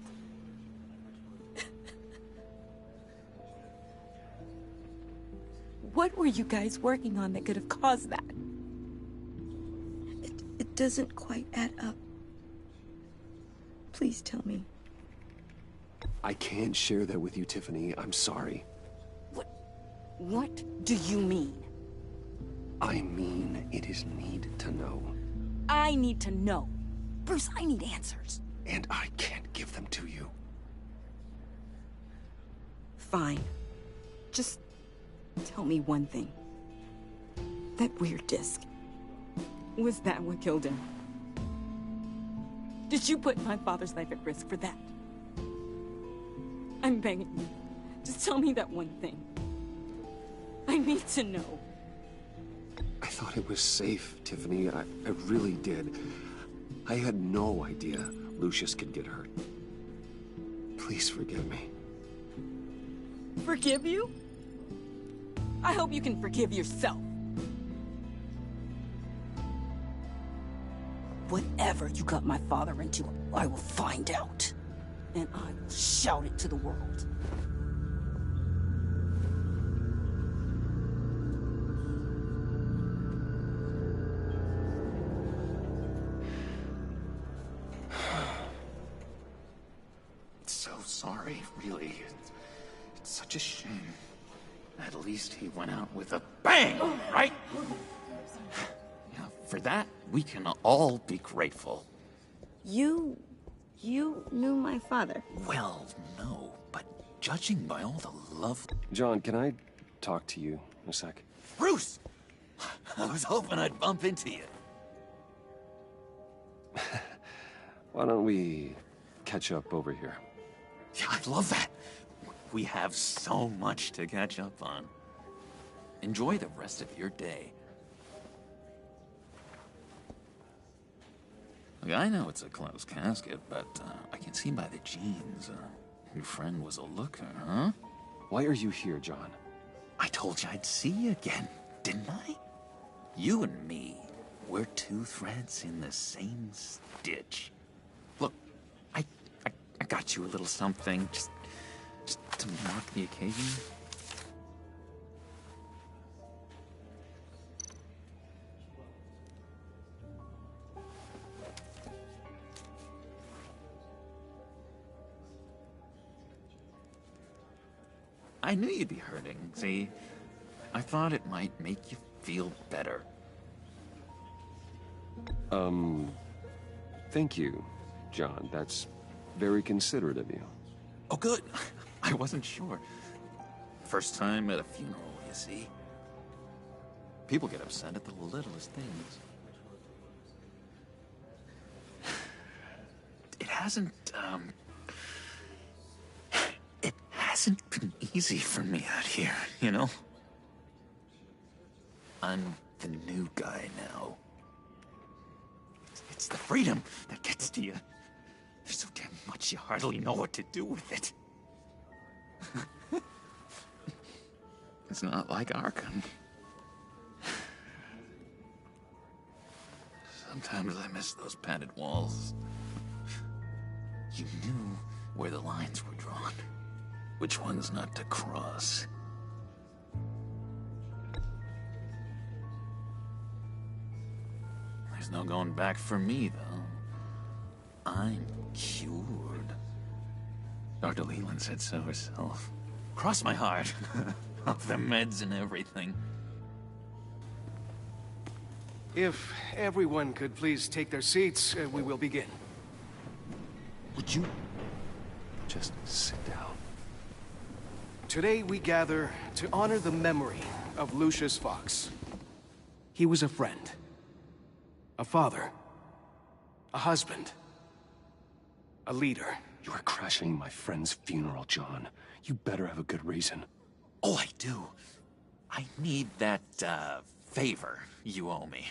What were you guys working on that could have caused that? It doesn't quite add up. Please tell me. I can't share that with you, Tiffany. I'm sorry. What do you mean? I mean, it is need to know. I need to know. Bruce, I need answers. And I can't give them to you. Fine. Just tell me one thing. That weird disc. Was that what killed him? Did you put my father's life at risk for that? I'm begging you. Just tell me that one thing. I need to know. I thought it was safe, Tiffany. I really did. I had no idea Lucius could get hurt. Please forgive me. Forgive you? I hope you can forgive yourself. Whatever you got my father into, I will find out. And I will shout it to the world. So sorry, really. It's such a shame. At least he went out with a bang, right? Yeah, for that, we can all be grateful. You knew my father? Well, no, but judging by all the love... John, can I talk to you a sec? Bruce! I was hoping I'd bump into you. Why don't we catch up over here? Yeah, I'd love that. We have so much to catch up on. Enjoy the rest of your day. Look, I know it's a closed casket, but I can see by the jeans, your friend was a looker, huh? Why are you here, John? I told you I'd see you again, didn't I? You and me, we're two threads in the same stitch. Look, I got you a little something, just to mark the occasion. I knew you'd be hurting, see? I thought it might make you feel better. Thank you, John. That's very considerate of you. Oh, good. I wasn't sure. First time at a funeral, you see. People get upset at the littlest things. It hasn't been easy for me out here, you know? I'm the new guy now. It's the freedom that gets to you. There's so damn much you hardly know what to do with it. It's not like Arkham. Sometimes I miss those padded walls. You knew where the lines were drawn. Which ones not to cross. There's no going back for me, though. I'm cured. Dr. Leland said so herself. Cross my heart. Off the meds and everything. If everyone could please take their seats, we will begin. Would you just sit down? Today we gather to honor the memory of Lucius Fox. He was a friend, a father, a husband, a leader. You are crashing my friend's funeral, John. You better have a good reason. Oh, I do. I need that, favor you owe me.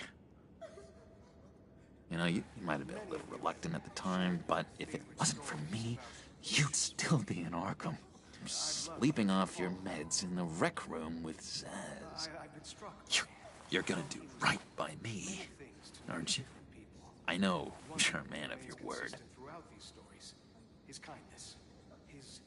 You know, you might have been a little reluctant at the time, but if it wasn't for me, you'd still be in Arkham. Sleeping off your meds in the rec room with Zsasz. You're gonna do right by me, aren't you? I know you're a man of your word. His kindness, his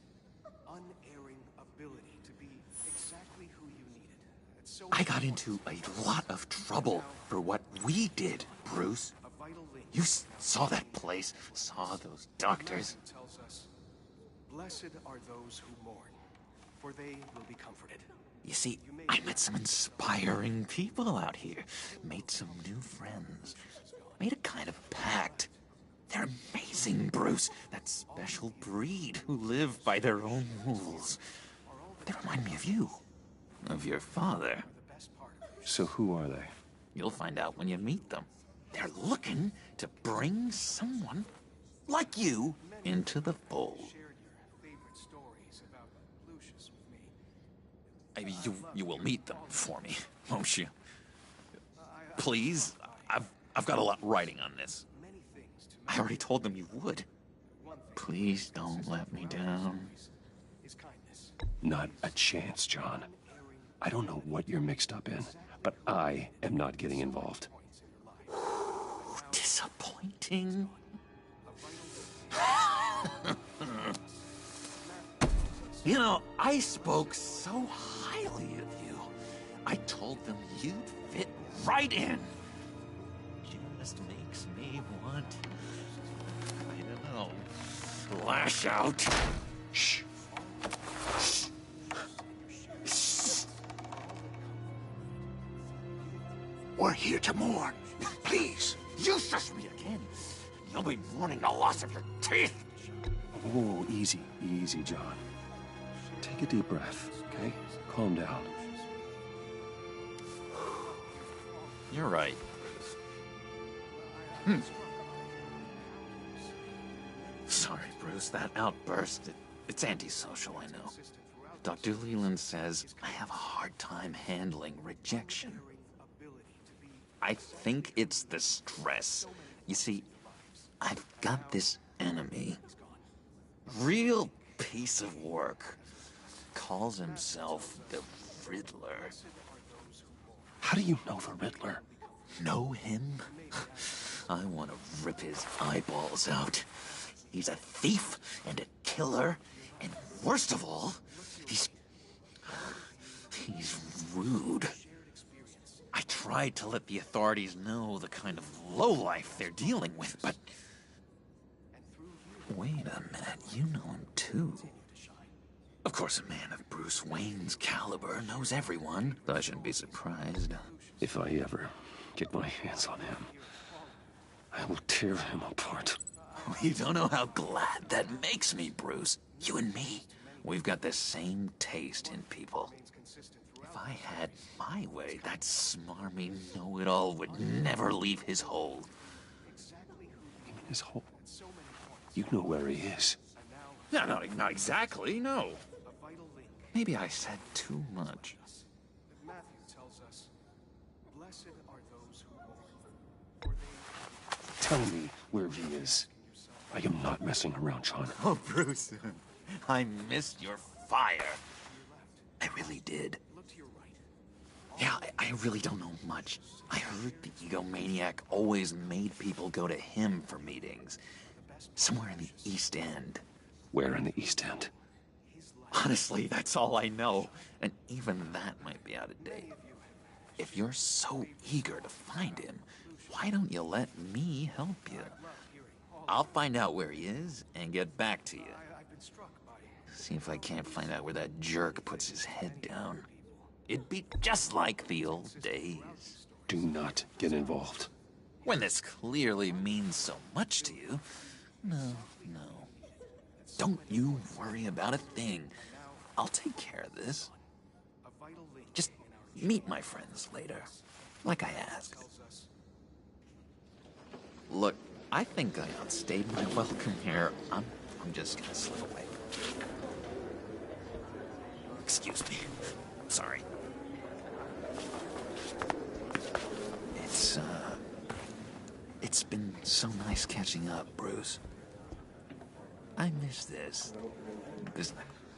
unerring ability to be exactly who you needed. I got into a lot of trouble for what we did, Bruce. You saw that place, saw those doctors. Tells us, blessed are those who mourn, for they will be comforted. You see, I met some inspiring people out here, made some new friends, made a kind of pact. They're amazing, Bruce. That special breed who live by their own rules. They remind me of you, of your father. So who are they? You'll find out when you meet them. They're looking to bring someone like you into the fold. You will meet them for me, won't you? Please, I've got a lot writing on this. I already told them you would. Please don't let me down. Not a chance, John. I don't know what you're mixed up in, but I am not getting involved. Disappointing. You know, I spoke so highly of you. I told them you'd fit right in. Just makes me want, I don't know, lash out. Shh. We're here to mourn. Please. You shush me again. You'll be mourning the loss of your teeth. Oh, easy, easy, John. Take a deep breath, okay? Calm down. You're right. Sorry, Bruce, that outburst, it's antisocial, I know. Dr. Leland says I have a hard time handling rejection. I think it's the stress. You see, I've got this enemy. Real piece of work. Calls himself the Riddler. How do you know the Riddler? Know him? I want to rip his eyeballs out. He's a thief and a killer, and worst of all, he's rude. I tried to let the authorities know the kind of lowlife they're dealing with, but... Wait a minute, you know him too. Of course, a man of Bruce Wayne's caliber knows everyone, so I shouldn't be surprised. If I ever get my hands on him, I will tear him apart. You don't know how glad that makes me, Bruce. You and me, we've got the same taste in people. If I had my way, that smarmy know-it-all would never leave his hole. His hole? You know where he is. No, not exactly, no. Maybe I said too much. Tell me where he is. I am not messing around, John. Oh, Bruce, I missed your fire. I really did. Yeah, I really don't know much. I heard the egomaniac always made people go to him for meetings. Somewhere in the East End. Where in the East End? Honestly, that's all I know. And even that might be out of date. If you're so eager to find him, why don't you let me help you? I'll find out where he is and get back to you. See if I can't find out where that jerk puts his head down. It'd be just like the old days. Do not get involved. When this clearly means so much to you. No. Don't you worry about a thing. I'll take care of this. Just meet my friends later, like I asked. Look, I think I outstayed my welcome here. I'm just gonna slip away. Excuse me. Sorry. It's been so nice catching up, Bruce. I miss this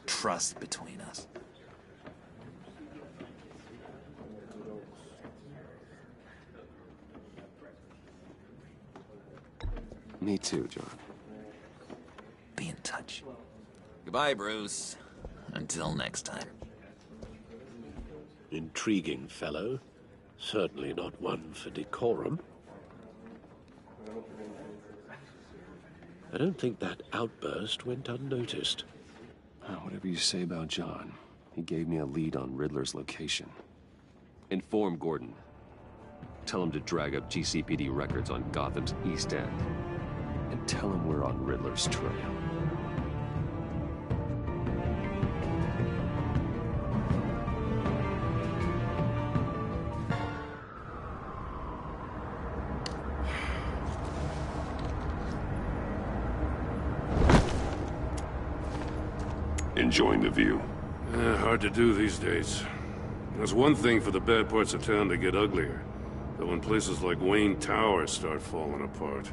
trust between us. Me too, John. Be in touch. Goodbye, Bruce. Until next time. Intriguing fellow. Certainly not one for decorum. I don't think that outburst went unnoticed. Whatever you say about John, he gave me a lead on Riddler's location. Inform Gordon. Tell him to drag up GCPD records on Gotham's East End. And tell him we're on Riddler's trail. Enjoying the view? Hard to do these days. There's one thing for the bad parts of town to get uglier. But when places like Wayne Tower start falling apart,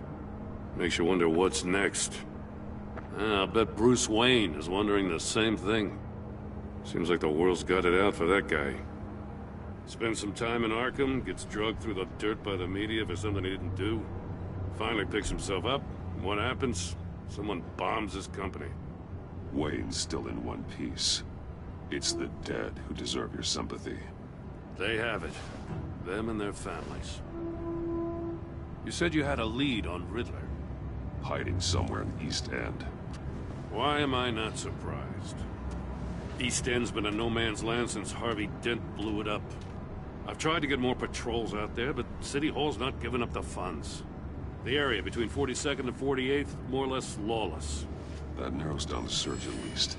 makes you wonder what's next. I'll bet Bruce Wayne is wondering the same thing. Seems like the world's got it out for that guy. Spends some time in Arkham, gets drugged through the dirt by the media for something he didn't do. Finally picks himself up, and what happens? Someone bombs his company. Wayne's still in one piece. It's the dead who deserve your sympathy. They have it. Them and their families. You said you had a lead on Riddler. Hiding somewhere in the East End. Why am I not surprised? East End's been a no-man's land since Harvey Dent blew it up. I've tried to get more patrols out there, but City Hall's not giving up the funds. The area between 42nd and 48th, more or less lawless. That narrows down the search at least.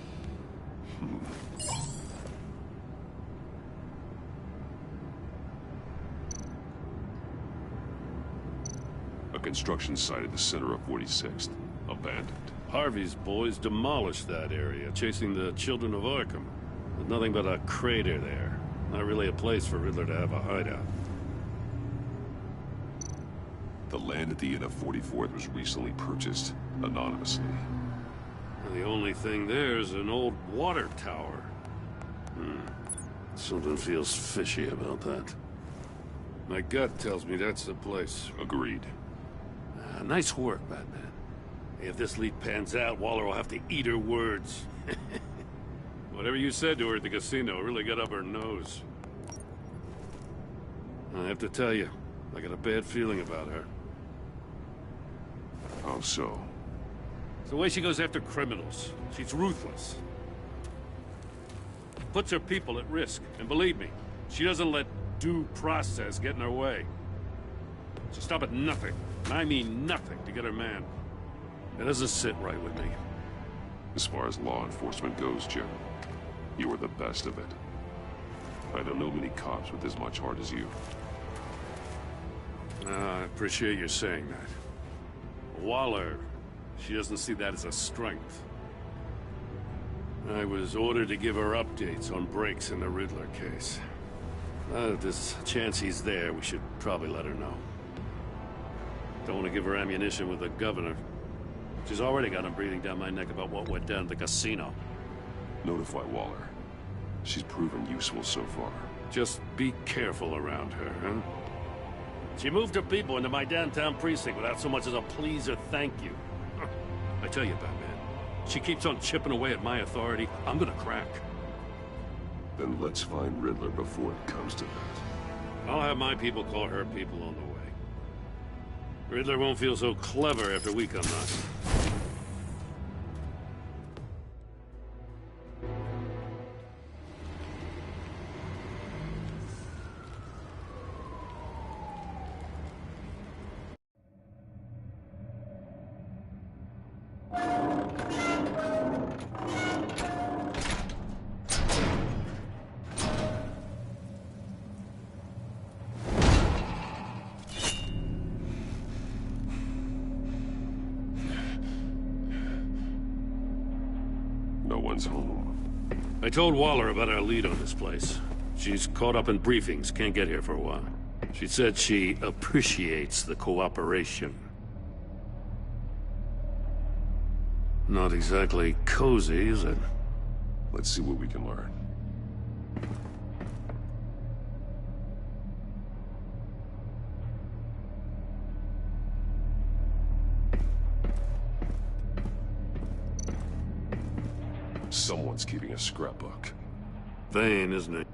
A construction site at the center of 46th. Abandoned. Harvey's boys demolished that area, chasing the children of Arkham. There's nothing but a crater there. Not really a place for Riddler to have a hideout. The land at the end of 44th was recently purchased, anonymously. The only thing there is an old water tower. Something feels fishy about that. My gut tells me that's the place. Agreed. Nice work, Batman. If this lead pans out, Waller will have to eat her words. Whatever you said to her at the casino really got up her nose. I have to tell you, I got a bad feeling about her. How so? It's the way she goes after criminals. She's ruthless. Puts her people at risk. And believe me, she doesn't let due process get in her way. She'll stop at nothing, and I mean nothing, to get her man. It doesn't sit right with me. As far as law enforcement goes, Jim, you are the best of it. I don't know many cops with as much heart as you. I appreciate you saying that. Waller, she doesn't see that as a strength. I was ordered to give her updates on breaks in the Riddler case. If there's a chance he's there, we should probably let her know. Don't want to give her ammunition with the governor. She's already got him breathing down my neck about what went down at the casino. Notify Waller. She's proven useful so far. Just be careful around her, huh? She moved her people into my downtown precinct without so much as a please or thank you. I tell you, Batman, she keeps on chipping away at my authority, I'm gonna crack. Then let's find Riddler before it comes to that. I'll have my people call her people on the way. Riddler won't feel so clever after we come knocking. one's home. I told Waller about our lead on this place. She's caught up in briefings, can't get here for a while. She said she appreciates the cooperation. Not exactly cozy, is it? Let's see what we can learn. Someone's keeping a scrapbook. Vain, isn't it?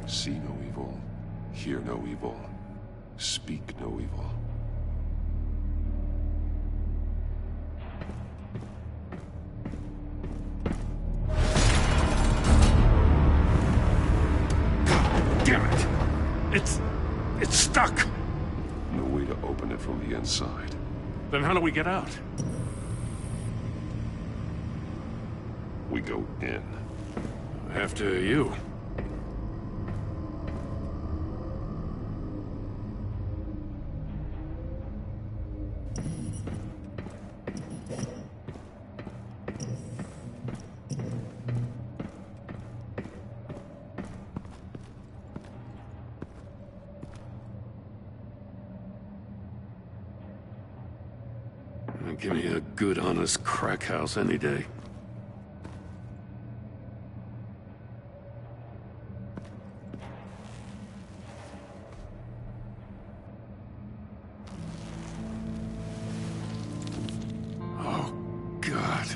See no evil, hear no evil, speak no evil. Damn it! It's stuck! No way to open it from the inside. Then how do we get out? We go in. After you. Give me a good, honest crack house any day. Oh, God.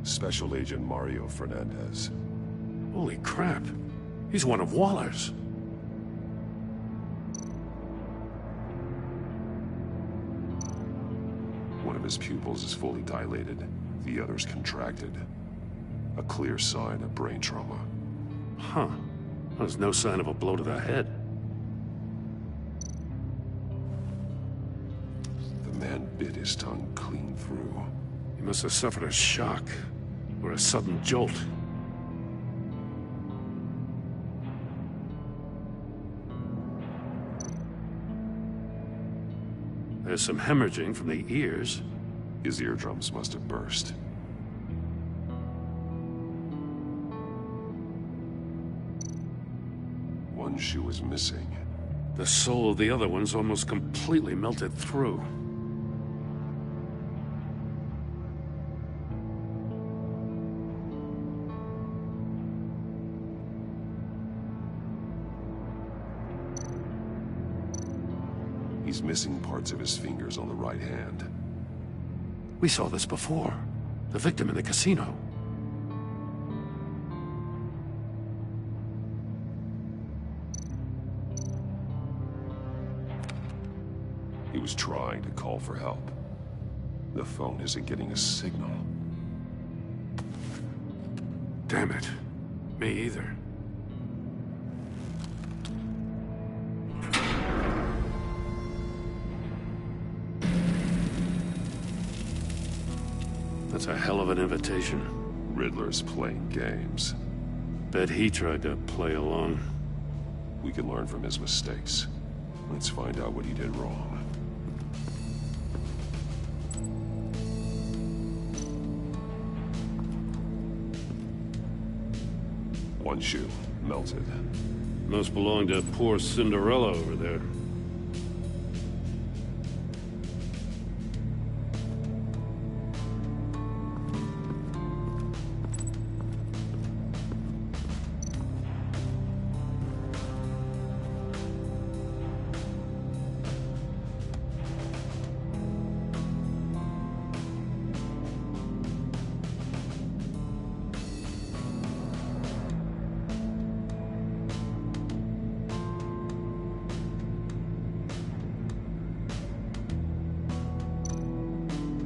Special Agent Mario Fernandez. Holy crap. He's one of Waller's. One of his pupils is fully dilated. The other's contracted. A clear sign of brain trauma. Huh. There's no sign of a blow to the head. The man bit his tongue clean through. He must have suffered a shock. Or a sudden jolt. There's some hemorrhaging from the ears. His eardrums must have burst. One shoe is missing. The sole of the other one's almost completely melted through. He's missing parts of his fingers on the right hand. We saw this before. The victim in the casino. He was trying to call for help. The phone isn't getting a signal. Damn it. Me either. That's a hell of an invitation. Riddler's playing games. Bet he tried to play along. We can learn from his mistakes. Let's find out what he did wrong. One shoe, melted. Must belong to poor Cinderella over there.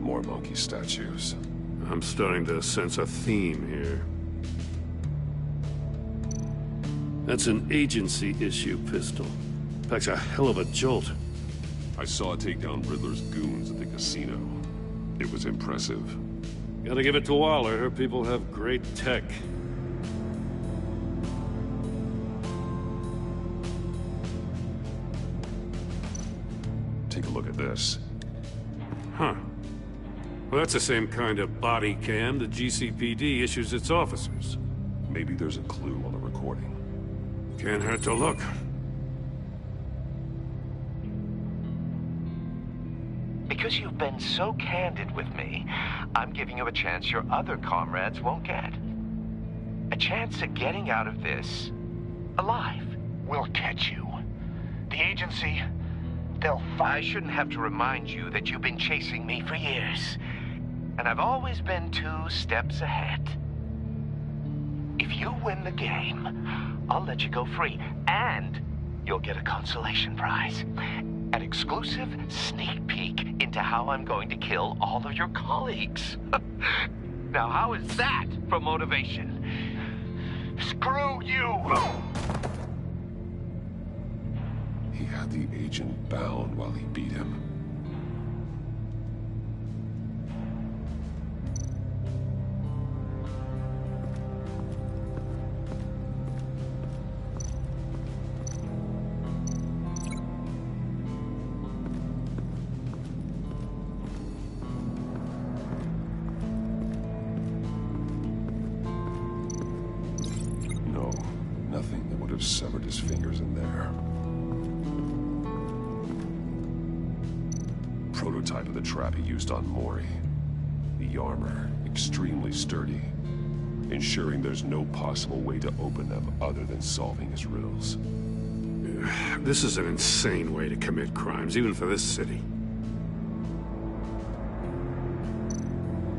More monkey statues. I'm starting to sense a theme here. That's an agency-issue pistol. Packs a hell of a jolt. I saw it take down Riddler's goons at the casino. It was impressive. Gotta give it to Waller. Her people have great tech. Take a look at this. Huh. Well, that's the same kind of body cam the GCPD issues its officers. Maybe there's a clue on the recording. Can't hurt to look. Because you've been so candid with me, I'm giving you a chance your other comrades won't get. A chance at getting out of this alive. We'll catch you. The agency, they'll find... I shouldn't have to remind you that you've been chasing me for years. And I've always been 2 steps ahead. If you win the game, I'll let you go free. And you'll get a consolation prize. An exclusive sneak peek into how I'm going to kill all of your colleagues. Now, how is that for motivation? Screw you! He had the agent bound while he beat him. No, nothing that would have severed his fingers in there. Prototype of the trap he used on Mori. The armor, extremely sturdy, ensuring there's no possible way to open them other than solving his riddles. This is an insane way to commit crimes, even for this city.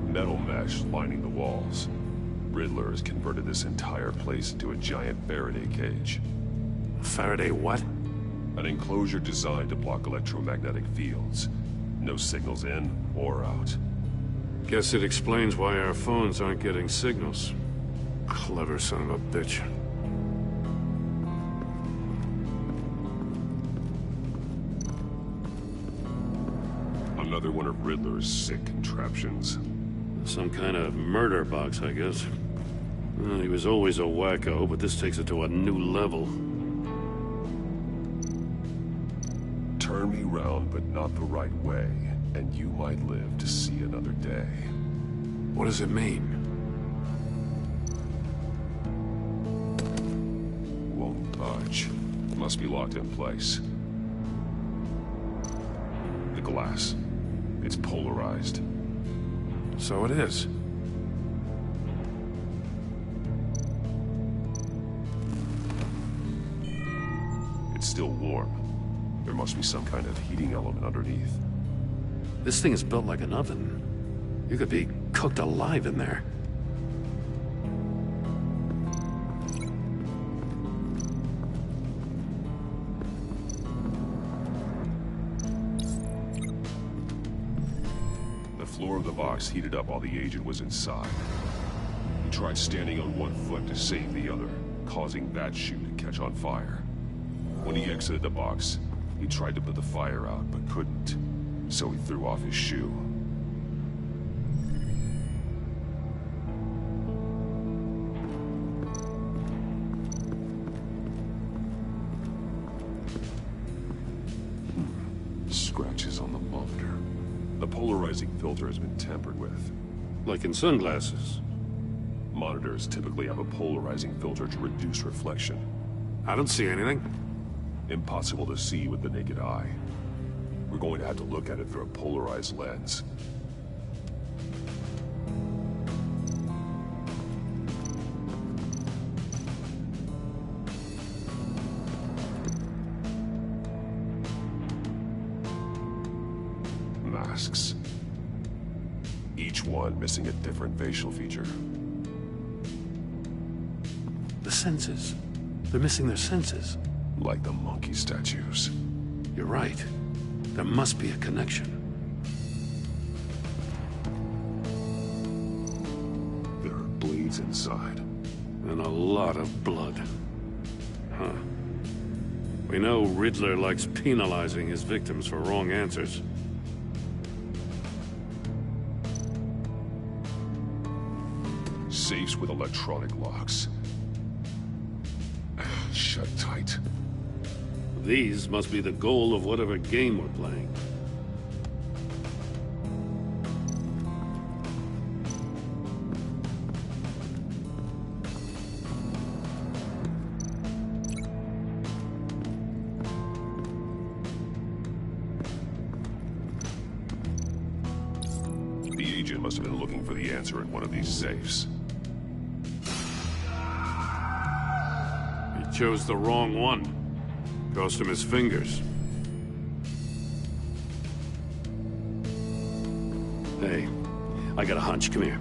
Metal mesh lining the walls. Riddler has converted this entire place into a giant Faraday cage. Faraday what? An enclosure designed to block electromagnetic fields. No signals in or out. Guess it explains why our phones aren't getting signals. Clever son of a bitch. Another one of Riddler's sick contraptions. Some kind of murder box, I guess. Well, he was always a wacko, but this takes it to a new level. Turn me round, but not the right way, and you might live to see another day. What does it mean? Won't budge. Must be locked in place. The glass. It's polarized. So it is. It's still warm. There must be some kind of heating element underneath. This thing is built like an oven. You could be cooked alive in there. The floor of the box heated up while the agent was inside. He tried standing on one foot to save the other, causing that shoe to catch on fire. When he exited the box, he tried to put the fire out, but couldn't, so he threw off his shoe. Scratches on the monitor. The polarizing filter has been tampered with. Like in sunglasses. Monitors typically have a polarizing filter to reduce reflection. I don't see anything. Impossible to see with the naked eye. We're going to have to look at it through a polarized lens. Masks. Each one missing a different facial feature. The senses. They're missing their senses. Like the monkey statues. You're right. There must be a connection. There are blades inside. And a lot of blood. Huh. We know Riddler likes penalizing his victims for wrong answers. Safes with electronic locks. Shut tight. These must be the goal of whatever game we're playing. The agent must have been looking for the answer in one of these safes. He chose the wrong one. Cost him his fingers. Hey, I got a hunch. Come here.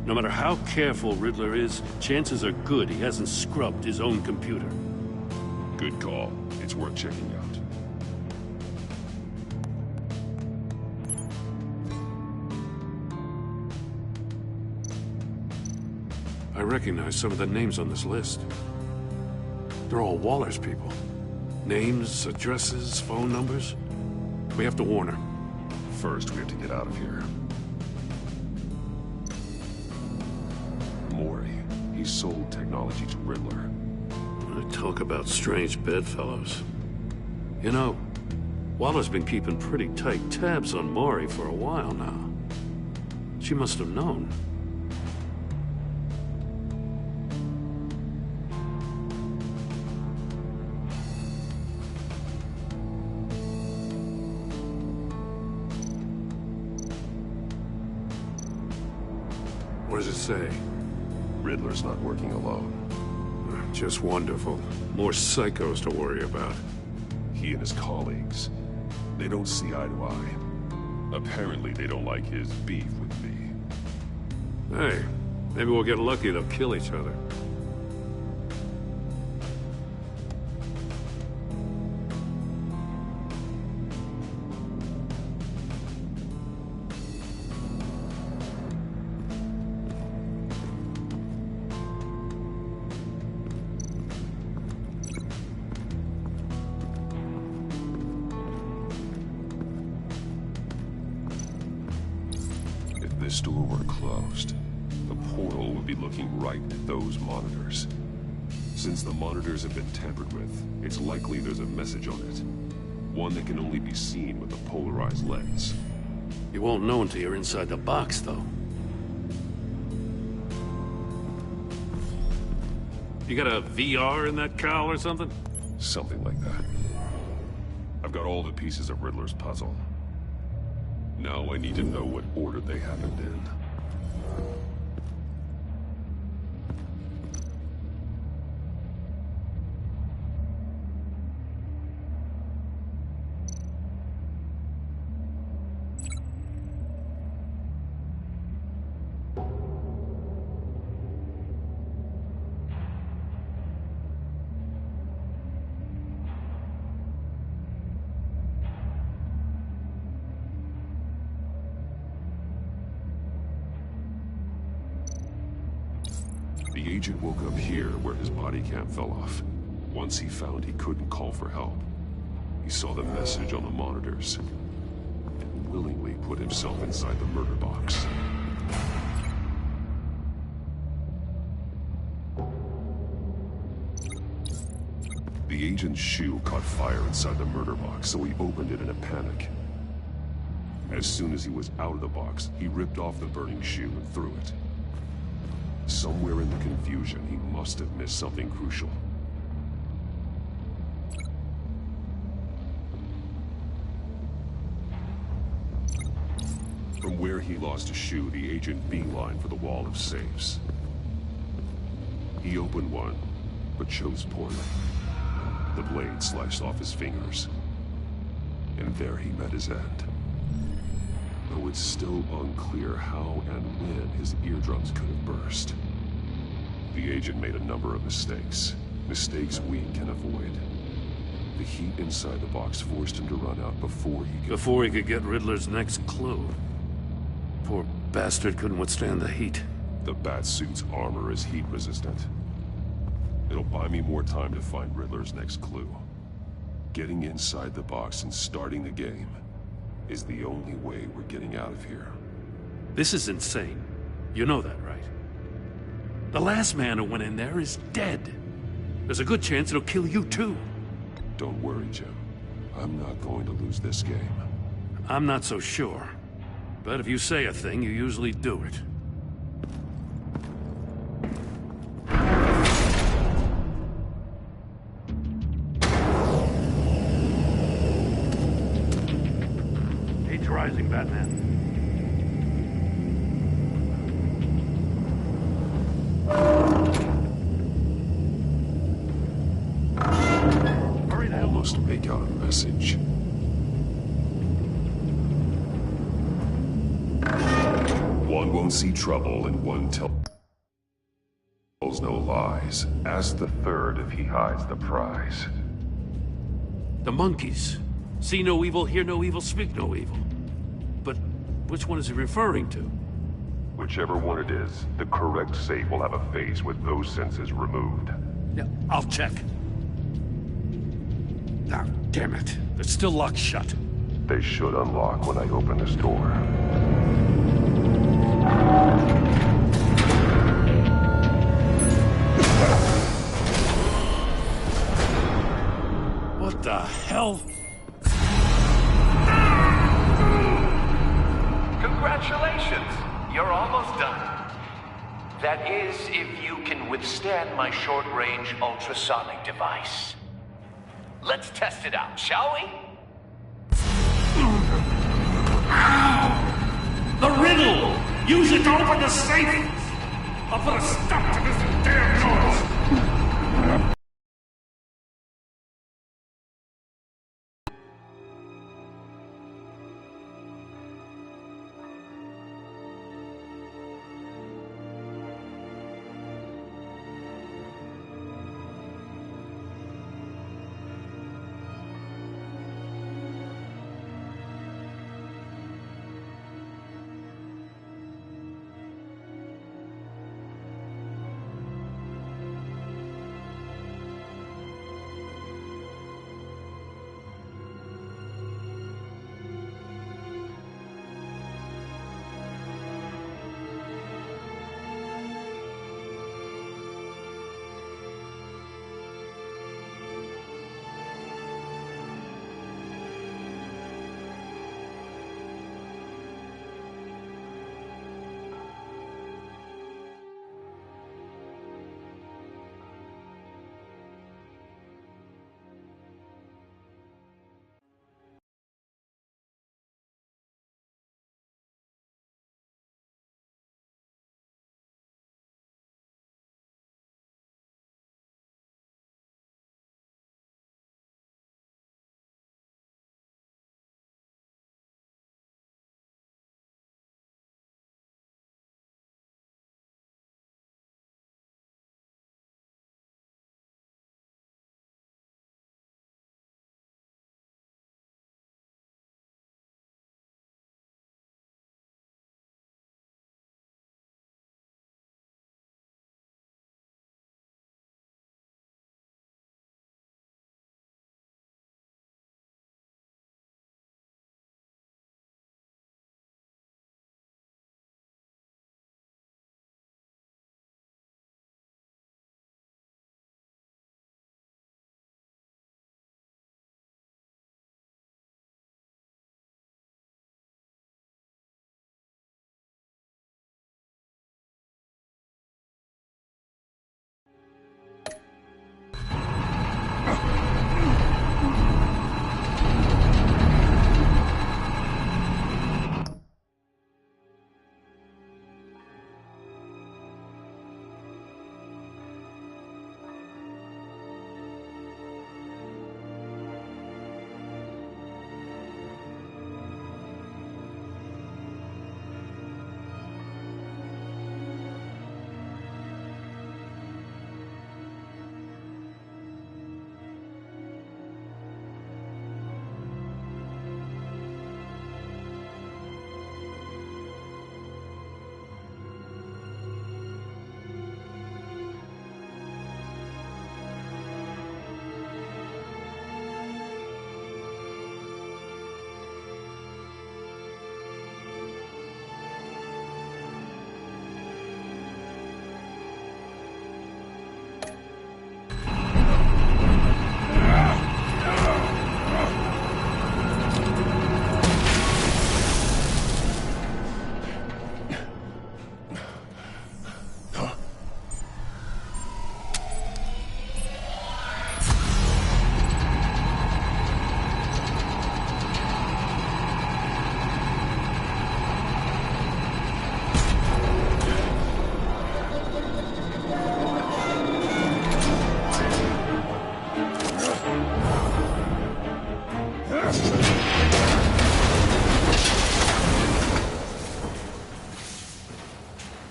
No matter how careful Riddler is, chances are good he hasn't scrubbed his own computer. Good call. It's worth checking out. I recognize some of the names on this list. They're all Waller's people. Names, addresses, phone numbers. We have to warn her. First, we have to get out of here. Mori. He sold technology to Riddler. Talk about strange bedfellows. You know, Waller's been keeping pretty tight tabs on Mori for a while now. She must have known. What does it say? Riddler's not working alone. Just wonderful. More psychos to worry about. He and his colleagues, they don't see eye to eye. Apparently, they don't like his beef with me. Hey, maybe we'll get lucky they'll kill each other. If this door were closed, the portal would be looking right at those monitors. Since the monitors have been tampered with, it's likely there's a message on it. One that can only be seen with a polarized lens. You won't know until you're inside the box, though. You got a VR in that cowl or something? Something like that. I've got all the pieces of Riddler's puzzle. Now I need to know what order they happened in. The agent woke up here where his body cam fell off. Once he found he couldn't call for help, he saw the message on the monitors and willingly put himself inside the murder box. The agent's shoe caught fire inside the murder box, so he opened it in a panic. As soon as he was out of the box, he ripped off the burning shoe and threw it. Somewhere in the confusion, he must have missed something crucial. From where he lost a shoe, the agent beelined for the wall of safes. He opened one, but chose poorly. The blade sliced off his fingers, and there he met his end. Though it's still unclear how and when his eardrums could have burst. The agent made a number of mistakes. Mistakes we can avoid. The heat inside the box forced him to run out before he could get Riddler's next clue. Poor bastard couldn't withstand the heat. The Batsuit's armor is heat resistant. It'll buy me more time to find Riddler's next clue. Getting inside the box and starting the game is the only way we're getting out of here. This is insane. You know that, right? The last man who went in there is dead. There's a good chance it'll kill you too. Don't worry, Jim. I'm not going to lose this game. I'm not so sure. But if you say a thing, you usually do it. Heat's rising, Batman. Almost make out a message. One won't see trouble and one tells no lies. Ask the third if he hides the prize. The monkeys. See no evil, hear no evil, speak no evil. But which one is he referring to? Whichever one it is, the correct safe will have a face with those senses removed. Yeah, I'll check. Ah, damn it. They're still locked shut. They should unlock when I open this door. What the hell? Congratulations! You're almost done. That is, if you can withstand my short-range ultrasonic device. Let's test it out, shall we? The riddle! Use it to open the safe! I'll put a stop to this damn noise!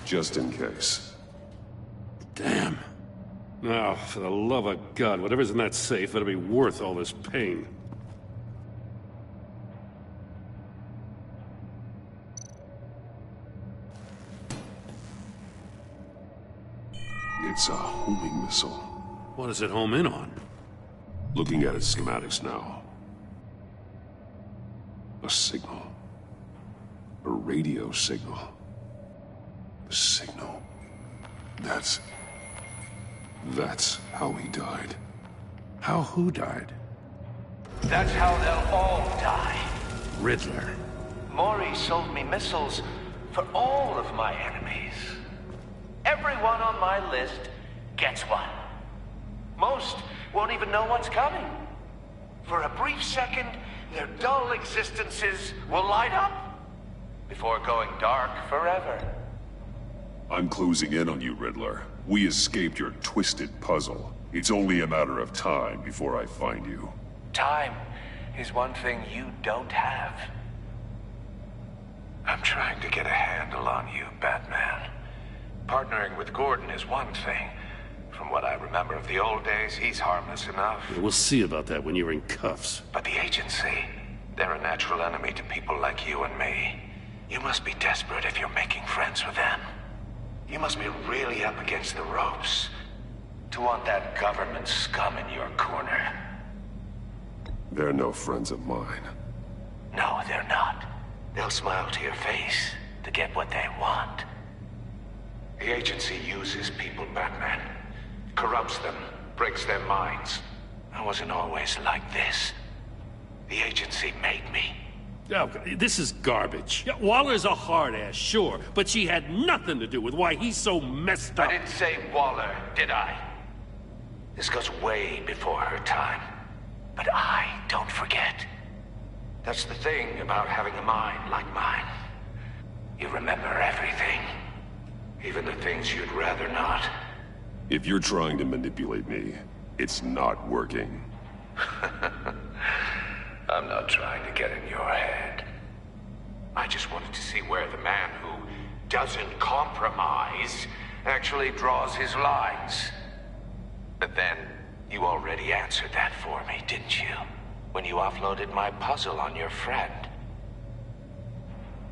Just in case. Damn. Now, for the love of God, whatever's in that safe better be worth all this pain. It's a homing missile. What does it home in on? Looking at its schematics now. A signal. A radio signal. A signal. That's how he died. How who died? That's how they'll all die. Riddler. Mori sold me missiles for all of my enemies. Everyone on my list gets one. Most won't even know what's coming. For a brief second, their dull existences will light up before going dark forever. I'm closing in on you, Riddler. We escaped your twisted puzzle. It's only a matter of time before I find you. Time is one thing you don't have. I'm trying to get a handle on you, Batman. Partnering with Gordon is one thing. From what I remember of the old days, he's harmless enough. Yeah, we'll see about that when you're in cuffs. But the agency, they're a natural enemy to people like you and me. You must be desperate if you're making friends with them. You must be really up against the ropes to want that government scum in your corner. They're no friends of mine. No, they're not. They'll smile to your face to get what they want. The agency uses people, Batman. Corrupts them, breaks their minds. I wasn't always like this. The agency made me. Oh, this is garbage. Yeah, Waller's a hard-ass, sure, but she had nothing to do with why he's so messed up. I didn't say Waller, did I? This goes way before her time. But I don't forget. That's the thing about having a mind like mine. You remember everything. Even the things you'd rather not. If you're trying to manipulate me, it's not working. I'm not trying to get in your head. I just wanted to see where the man who doesn't compromise actually draws his lines. But then, you already answered that for me, didn't you? When you offloaded my puzzle on your friend.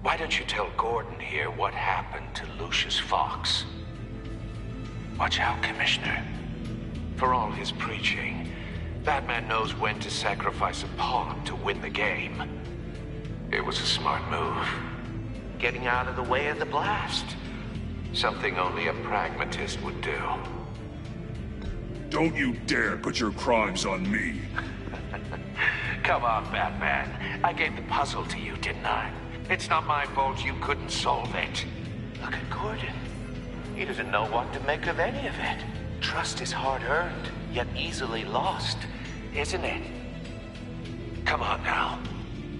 Why don't you tell Gordon here what happened to Lucius Fox? Watch out, Commissioner. For all his preaching, Batman knows when to sacrifice a pawn to win the game. It was a smart move. Getting out of the way of the blast. Something only a pragmatist would do. Don't you dare put your crimes on me. Come on, Batman. I gave the puzzle to you, didn't I? It's not my fault you couldn't solve it. Look at Gordon. He doesn't know what to make of any of it. Trust is hard-earned, yet easily lost, isn't it? Come on now.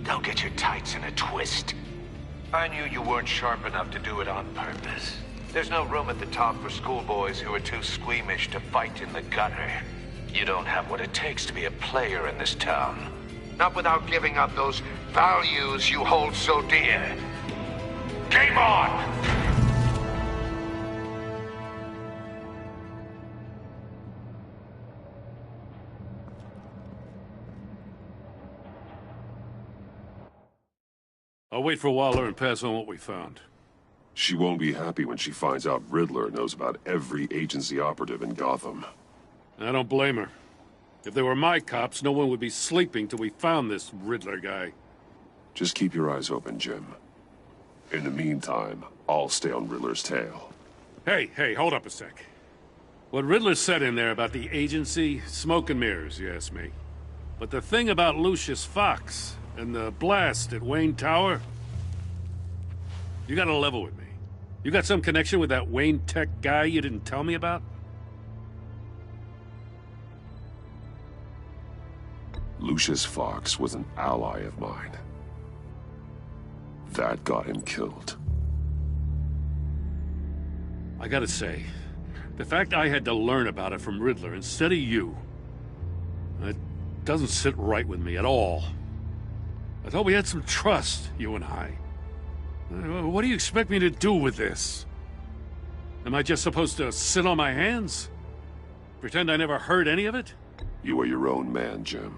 Don't get your tights in a twist. I knew you weren't sharp enough to do it on purpose. There's no room at the top for schoolboys who are too squeamish to fight in the gutter. You don't have what it takes to be a player in this town. Not without giving up those values you hold so dear. Game on! I'll wait for Waller and pass on what we found. She won't be happy when she finds out Riddler knows about every agency operative in Gotham. I don't blame her. If they were my cops, no one would be sleeping till we found this Riddler guy. Just keep your eyes open, Jim. In the meantime, I'll stay on Riddler's tail. Hey, hold up a sec. What Riddler said in there about the agency, smoke and mirrors, you ask me. But the thing about Lucius Fox and the blast at Wayne Tower, you gotta level with me. You got some connection with that Wayne Tech guy you didn't tell me about? Lucius Fox was an ally of mine. That got him killed. I gotta say, the fact I had to learn about it from Riddler instead of you, it doesn't sit right with me at all. I thought we had some trust, you and I. What do you expect me to do with this? Am I just supposed to sit on my hands? Pretend I never heard any of it? You are your own man, Jim.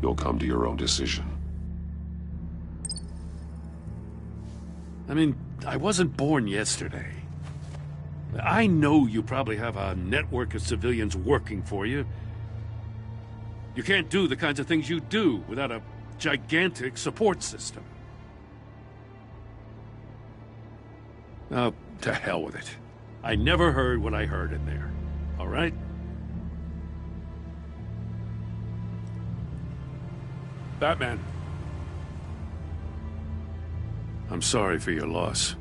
You'll come to your own decision. I mean, I wasn't born yesterday. I know you probably have a network of civilians working for you. You can't do the kinds of things you do without a gigantic support system. Oh, to hell with it. I never heard what I heard in there. All right? Batman. I'm sorry for your loss.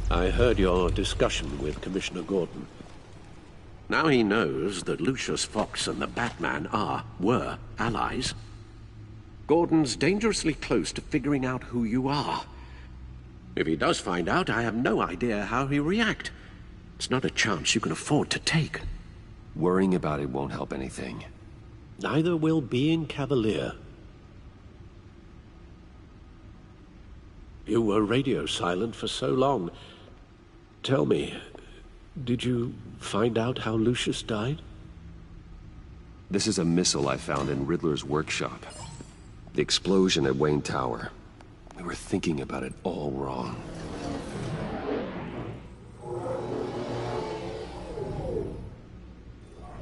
I heard your discussion with Commissioner Gordon. Now he knows that Lucius Fox and the Batman were allies. Gordon's dangerously close to figuring out who you are. If he does find out, I have no idea how he'll react. It's not a chance you can afford to take. Worrying about it won't help anything. Neither will being cavalier. You were radio silent for so long. Tell me, did you find out how Lucius died? This is a missile I found in Riddler's workshop. The explosion at Wayne Tower. We were thinking about it all wrong.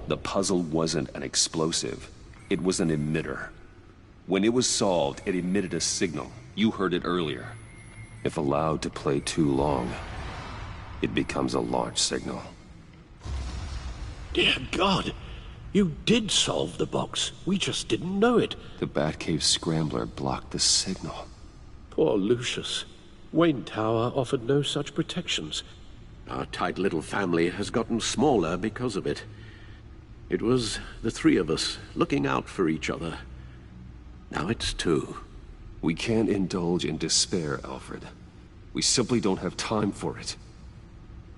The puzzle wasn't an explosive. It was an emitter. When it was solved, it emitted a signal. You heard it earlier. If allowed to play too long, it becomes a launch signal. Dear God! You did solve the box. We just didn't know it. The Batcave Scrambler blocked the signal. Poor Lucius. Wayne Tower offered no such protections. Our tight little family has gotten smaller because of it. It was the three of us looking out for each other. Now it's two. We can't indulge in despair, Alfred. We simply don't have time for it.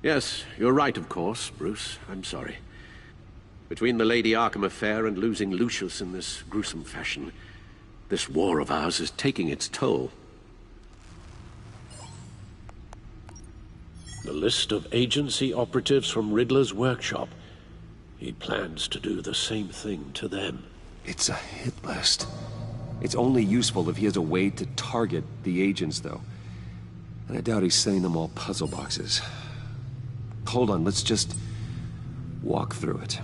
Yes, you're right, of course, Bruce. I'm sorry. Between the Lady Arkham affair and losing Lucius in this gruesome fashion, this war of ours is taking its toll. The list of agency operatives from Riddler's workshop. He plans to do the same thing to them. It's a hit list. It's only useful if he has a way to target the agents, though. And I doubt he's sending them all puzzle boxes. Hold on, let's just walk through it.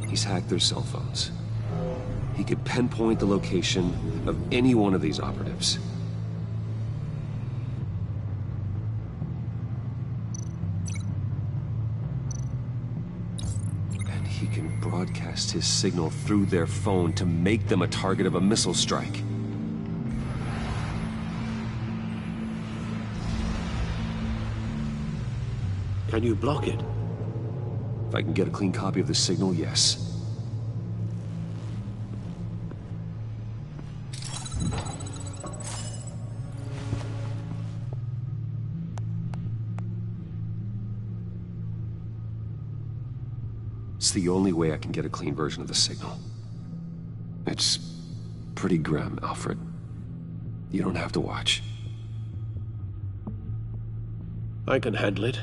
He's hacked their cell phones. He could pinpoint the location of any one of these operatives. And he can broadcast his signal through their phone to make them a target of a missile strike. Can you block it? If I can get a clean copy of the signal, yes. It's the only way I can get a clean version of the signal. It's pretty grim, Alfred. You don't have to watch. I can handle it.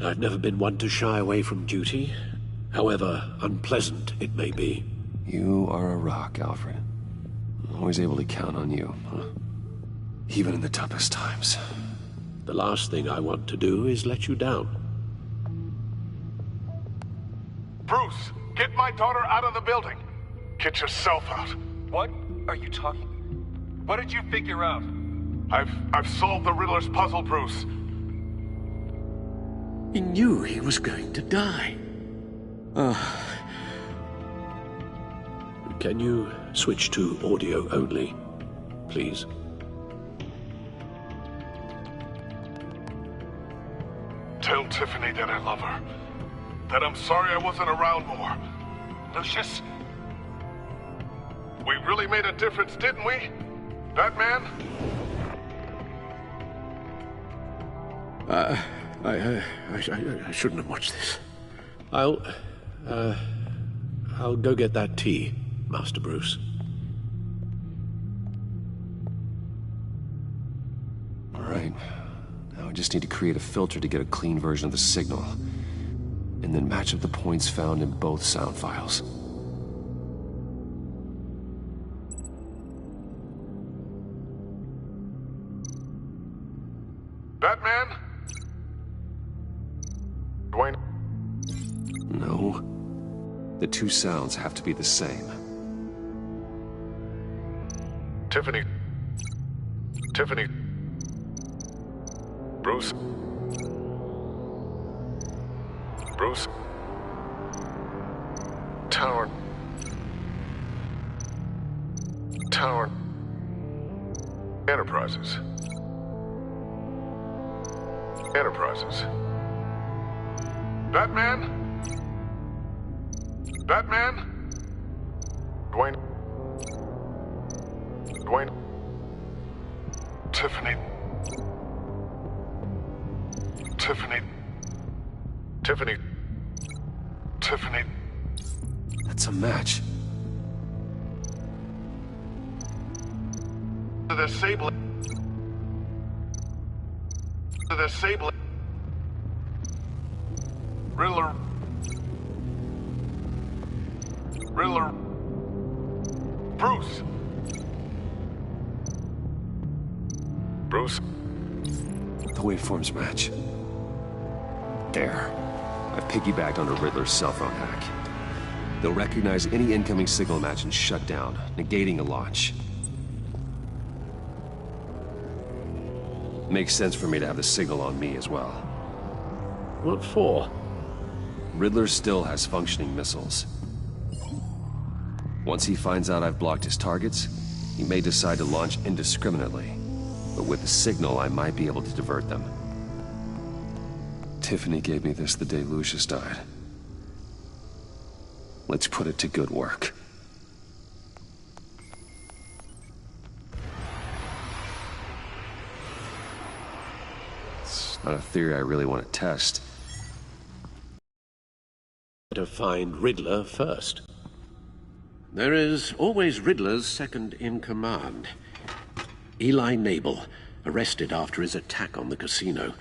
I've never been one to shy away from duty, however unpleasant it may be. You are a rock, Alfred. Always able to count on you, huh? Even in the toughest times. The last thing I want to do is let you down. Bruce, get my daughter out of the building. Get yourself out. What are you talking? What did you figure out? I've solved the Riddler's puzzle, Bruce. He knew he was going to die. Can you switch to audio only, please? Tell Tiffany that I love her. That I'm sorry I wasn't around more. Lucius? We really made a difference, didn't we? Batman? I shouldn't have watched this. I'll go get that tea, Master Bruce. All right. Now I just need to create a filter to get a clean version of the signal, and then match up the points found in both sound files. Batman? Dwayne? No. The two sounds have to be the same. Tiffany. Bruce. Tower. Enterprises. Batman? Dwayne? Tiffany. That's a match. The Sable. Riddler. Bruce. The waveforms match. There. I've piggybacked onto Riddler's cell phone hack. They'll recognize any incoming signal match and shut down, negating a launch. Makes sense for me to have the signal on me as well. What for? Riddler still has functioning missiles. Once he finds out I've blocked his targets, he may decide to launch indiscriminately. But with the signal, I might be able to divert them. Tiffany gave me this the day Lucius died. Let's put it to good work. It's not a theory I really want to test. To find Riddler first. There is always Riddler's second in command. Eli Nabel, arrested after his attack on the casino.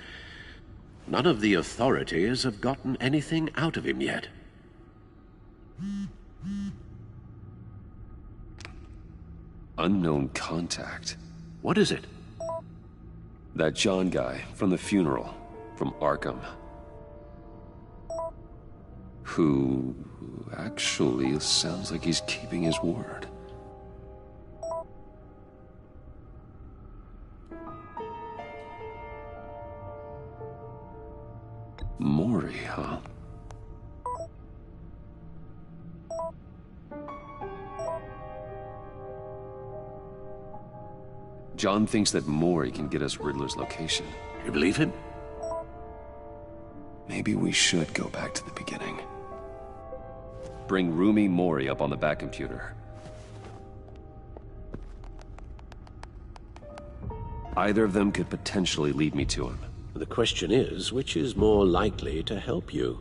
None of the authorities have gotten anything out of him yet. Unknown contact. What is it? That John guy from the funeral, from Arkham. Who actually sounds like he's keeping his word. Mori, huh? John thinks that Mori can get us Riddler's location. You believe him? Maybe we should go back to the beginning. Bring Rumi Mori up on the back computer. Either of them could potentially lead me to him. The question is, which is more likely to help you?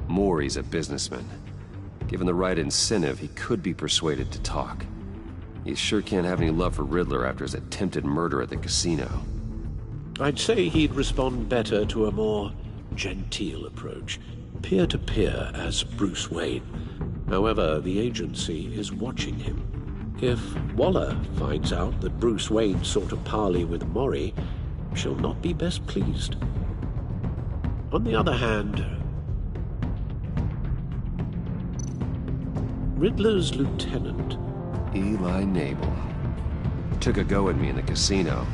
Mori's a businessman. Given the right incentive, he could be persuaded to talk. He sure can't have any love for Riddler after his attempted murder at the casino. I'd say he'd respond better to a more genteel approach, peer-to-peer as Bruce Wayne. However, the agency is watching him. If Waller finds out that Bruce Wayne sought a parley with Mori, she'll not be best pleased. On the other hand, Riddler's lieutenant, Eli Nabel, took a go at me in the casino.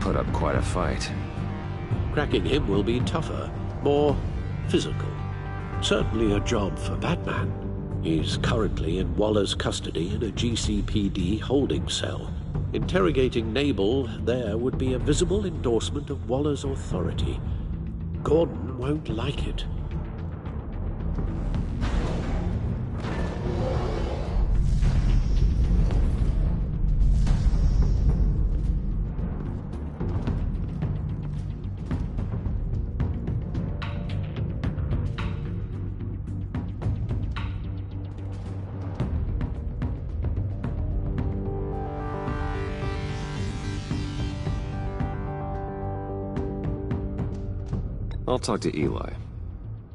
Put up quite a fight. Cracking him will be tougher, more physical. Certainly a job for Batman. He's currently in Waller's custody in a GCPD holding cell. Interrogating Nabel there would be a visible endorsement of Waller's authority. Gordon won't like it. I'll talk to Eli.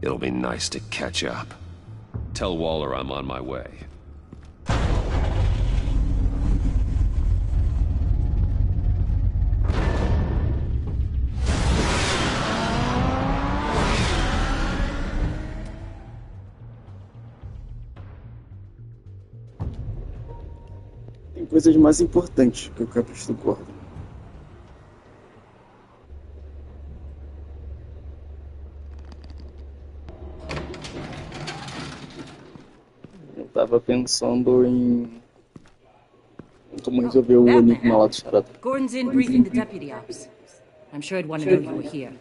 It'll be nice to catch up. Tell Waller I'm on my way. Tem coisas mais importantes que o capricho do Gordon. Tava pensando em como resolver o enigma lá do Charada. Gordon's in briefing the deputy ops. I'm sure I'd want to know you were here.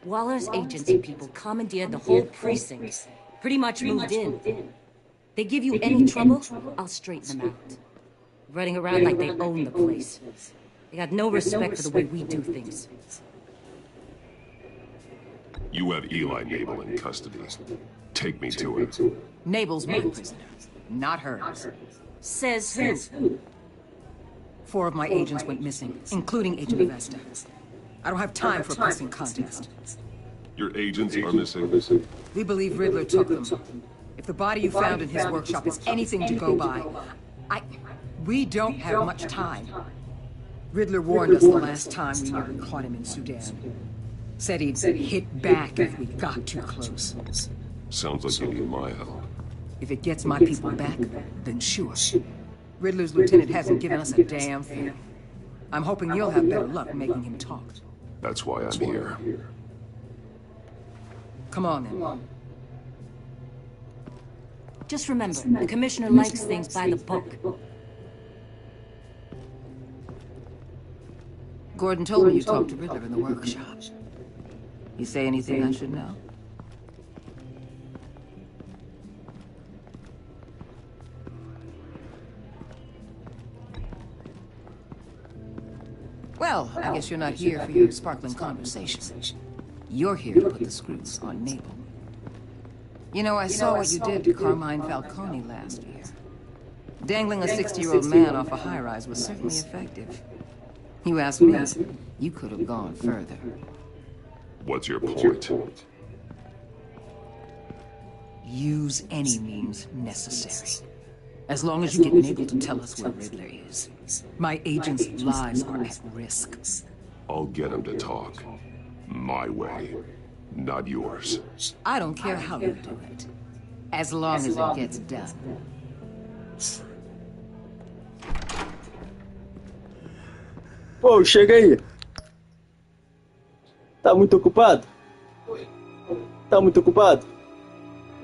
Waller's agency people commandeered the whole precinct. Pretty much moved in. They give you any trouble, I'll straighten them out. Running around like they own the place. They got no respect for the way we do things. You have Eli Nabel in custody. Take me to him. Nabel's my prisoner, not hers. Says who? 4 of my agents went missing, including Agent Vesta. I don't have time for a pissing contest. Your agents are missing? We believe Riddler took them. If the body you found in his workshop is anything to go by, we don't have much time. Riddler warned us the last time we nearly caught him in Sudan. Said he'd hit back if we got too close. Sounds like you need my help. If it gets my people back, then sure. Riddler's lieutenant hasn't given us a damn thing. I'm hoping you'll have better luck making him talk. That's why I'm here. Come on, then. Just remember, the commissioner likes things by the book. Gordon told me you talked to Riddler in the workshop. You say anything I should know? Well, I guess you're not here for your sparkling conversation. You're here to put the screws on Nabel. You know, I saw what you did to Carmine Falcone last year. Dangling a 60-year-old man off a high-rise was certainly effective. You ask me, you could have gone further. What's your point? Use any means necessary. As long as you get Nabel to tell us where Riddler is. My agents' lives are at risk. I'll get him to talk. My way, not yours. I don't care how you do it. As long as it gets done. Pô, chega aí. Tá muito ocupado? Tá muito ocupado?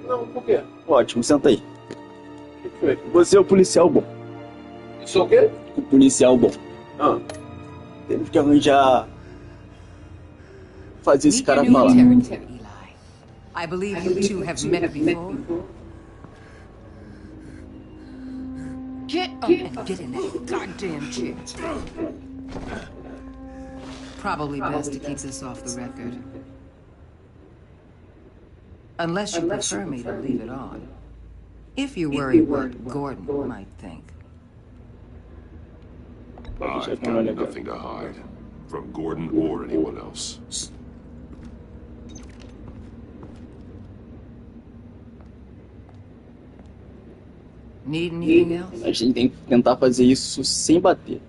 Não, por quê? Ótimo, senta aí. Você é o policial bom. Isso é o quê? O policial bom. Temos que arranjar... fazer esse cara falar. I believe you two have met before. Get up and get in that goddamn chair. Probably best to keep this off the record. Unless you prefer me to leave it on. If you worry what Gordon might think. I've got nothing to hide. From Gordon or anyone else. Need anything else? A gente tem que tentar fazer isso sem bater.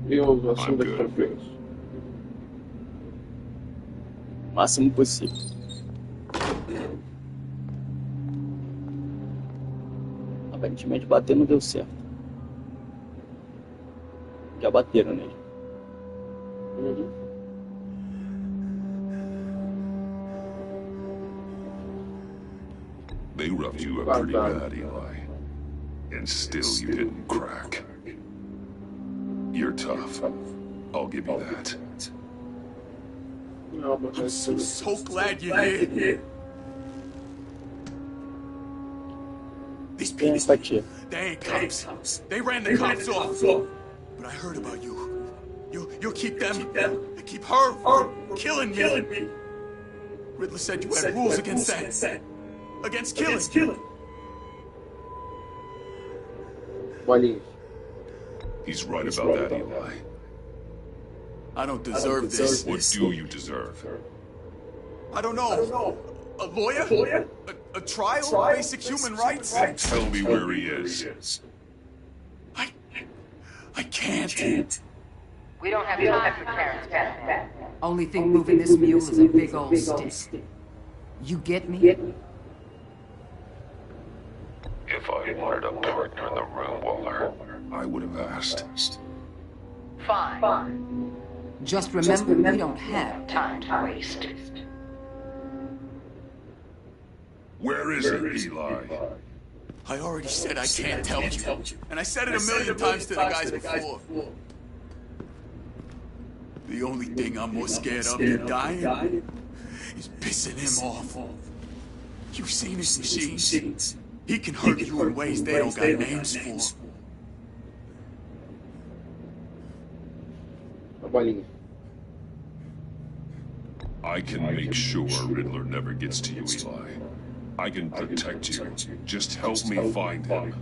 Eu assumo daqui pra frente. O máximo possível. Aparentemente bater não deu certo. Já bateram nele. They roughed you up pretty bad, Eli. And still you didn't crack. You're tough. I'll give you that. I'm so glad you're here. These people, they ain't cops. They ran the cops off. But I heard about you. You'll keep them. Keep her from killing me. Riddler said you had rules against that. Against killing. Wally. He's right about that, Eli. I don't deserve this. What do you deserve? I don't know. A lawyer? A trial? Basic human rights? Tell me where he is. I can't. We don't have time for Karen's back. Only thing moving this mule is a big old stick. You get me? If I wanted a partner in the room, Waller, I would have asked. Fine. Just remember, we don't have time to waste. Where is he, Eli? I already said I can't tell you. And I said it a million times to the guys before. The only thing I'm more scared of than dying is pissing him off. You've seen his machines. He can hurt you in ways they don't got names for. I can make sure Riddler never gets to you, Eli. I can protect you. Just help me find him.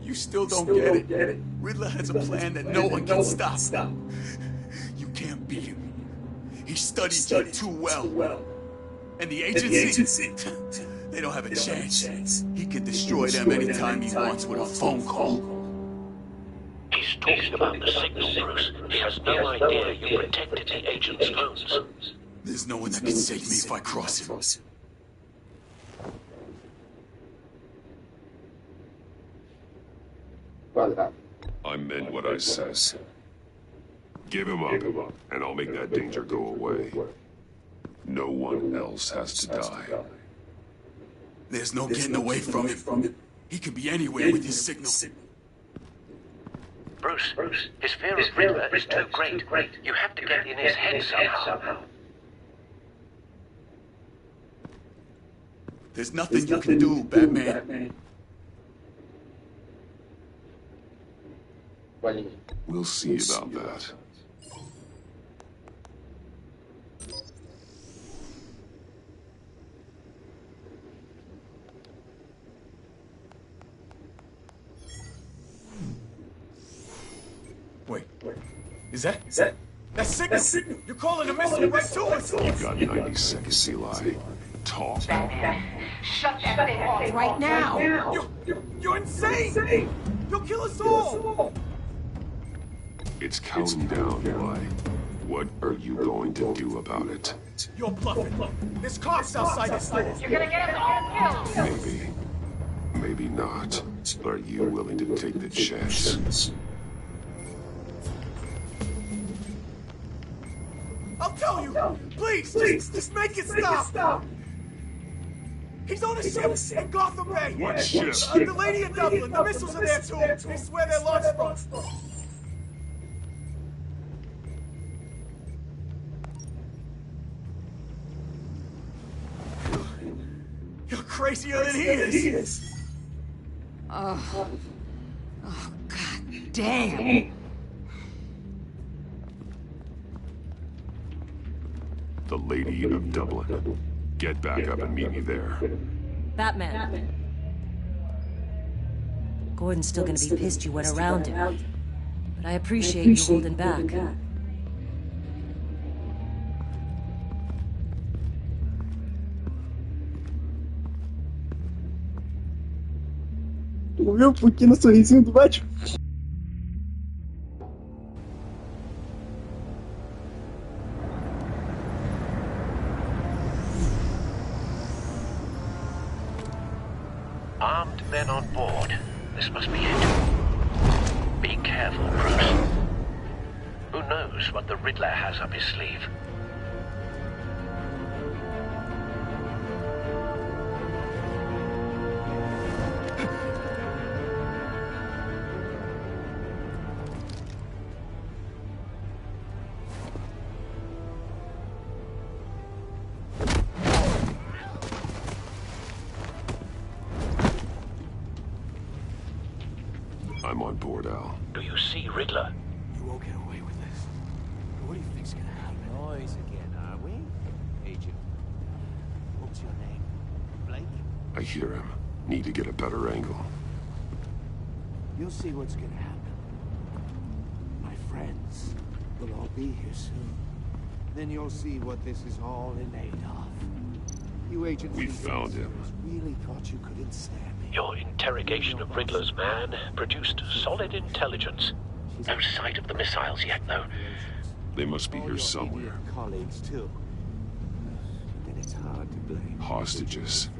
You still don't get it. Riddler has a plan that no one can stop. You can't beat him. He studied you too well. And the agency, they don't have a chance. He can destroy them anytime he wants with a phone call. He's talking about the signal, Bruce. He has no idea you protected the agent's phones. There's no one that can save me if I cross him. I meant what I said. Give him up, and I'll make that danger go away. No one else has to die. There's no getting away from him. He could be anywhere with his signal. Bruce, his fear of Riddler is too great. You have to get in his head somehow. There's nothing you can do, Batman. We'll see about that. Wait. Is that signal? You're calling a missile right to us. You've got 90 seconds, Eli. Talk. Shut that thing off right now. You're insane. You'll kill us all. It's counting down, Eli. What are you going to do about it? You're bluffing. There's cops outside this door. You're gonna get us all killed. Maybe not. Are you willing to take the chance? I'll tell you. Please, just make it stop. He's on a ship in Gotham Bay. What ship? The Lady of Dublin. The missiles are there too. They swear they're launched from. You're crazier than he is. Oh, God damn. The Lady of Dublin. Get back up and meet me there. Batman. Gordon's still gonna be pissed you went around him. But I appreciate you holding back. Tu viu o pequeno sorrisinho do Batman? Armed men on board. This must be it. Be careful, Bruce. Who knows what the Riddler has up his sleeve? I'm on board, Al. Do you see Riddler? You won't get away with this. What do you think's gonna happen? Noise again, are we? Agent. What's your name? Blake? I hear him. Need to get a better angle. You'll see what's gonna happen. My friends will all be here soon. Then you'll see what this is all in aid of. You agents... We found him. Really thought you could ensnare me. Your interrogation of Riddler's man produced solid intelligence. No sight of the missiles yet, though. They must be here somewhere. Colleagues, too. Then it's hard to blame. Hostages.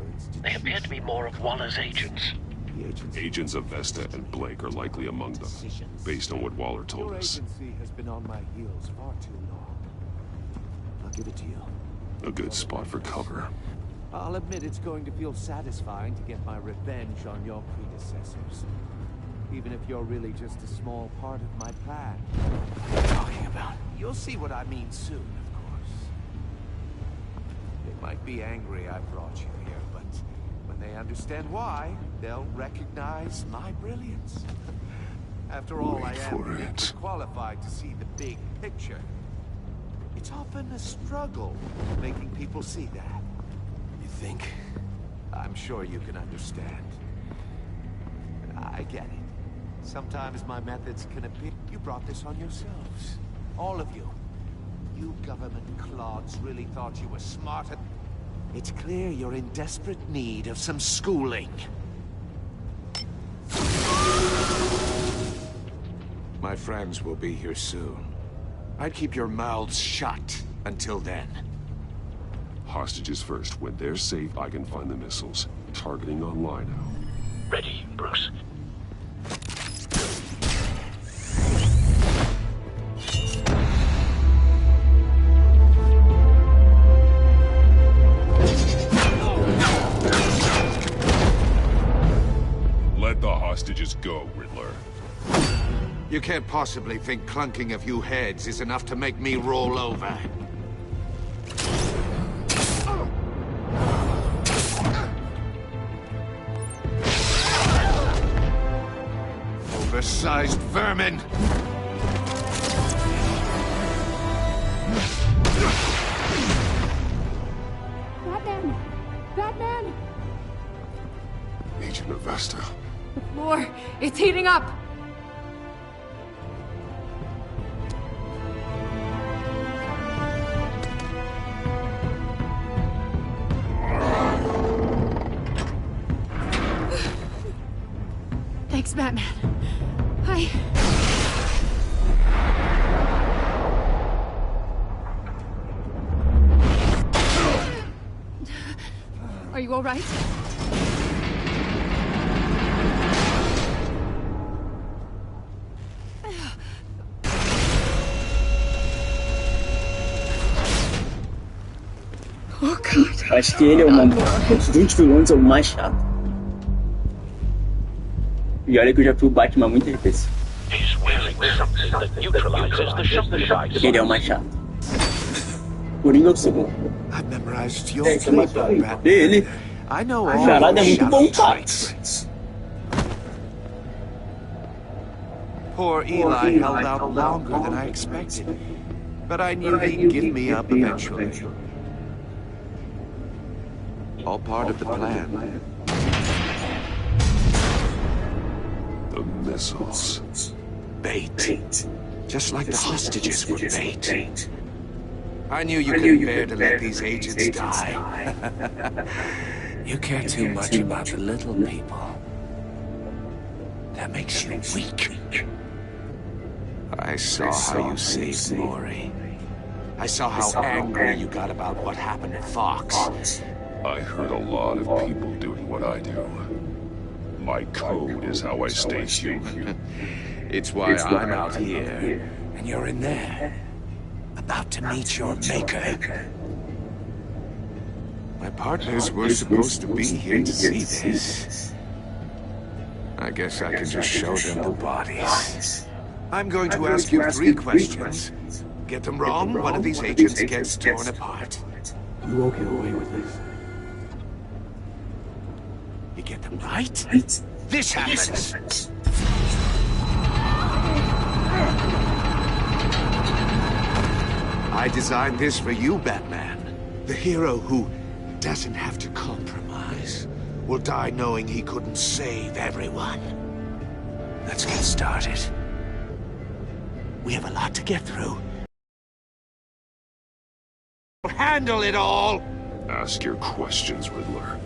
They appear to be more of Waller's agents. Agents of Vesta and Blake are likely among them, based on what Waller told Your us. agency has been on my heels far too long. I'll give it to you. A good spot for cover. I'll admit it's going to feel satisfying to get my revenge on your predecessors. Even if you're really just a small part of my plan. What are you talking about? You'll see what I mean soon, of course. They might be angry I brought you here, but when they understand why, they'll recognize my brilliance. After all, I am qualified to see the big picture. It's often a struggle making people see that. You think? I'm sure you can understand. I get it. Sometimes my methods can appear... You brought this on yourselves. All of you. You government clods really thought you were smarter. It's clear you're in desperate need of some schooling. My friends will be here soon. I'd keep your mouths shut until then. Hostages first. When they're safe, I can find the missiles. Targeting on Lino. Ready, Bruce. Let the hostages go, Riddler. You can't possibly think clunking a few heads is enough to make me roll over. Oversized vermin! Batman! Batman! Agent of Vesta. The floor, it's heating up! Thanks, Batman. Are you all right? Oh, cara, acho que ele é dos 20 vilões é o mais chato. E olha que eu já fui o Batman muitas vezes. Ele é o mais chato. Coringa é o segundo. Esse é mais chato. Ele. O charada é muito bom, cara. Poor Eli held out longer than I expected. But I knew he'd give me up eventually. All part of the plan. The missiles. Bait. Just like the hostages were bait. I knew you couldn't bear to let these agents die. You care too much about the little people. That makes you weak. I saw how you saved Mori. I saw how angry you got about what happened to Fox. I heard a lot of people doing what I do. My code is how I stay human. It's why I'm out here, and you're in there, about to meet your maker. My partners were supposed to be here to see this. I guess I can just show them the bodies. I'm going to ask you 3 questions. Get them wrong, one of these agents gets torn apart. You won't get away with this. You get them right? This happens. I designed this for you, Batman. The hero who doesn't have to compromise will die knowing he couldn't save everyone. Let's get started. We have a lot to get through. Handle it all! Ask your questions, Riddler.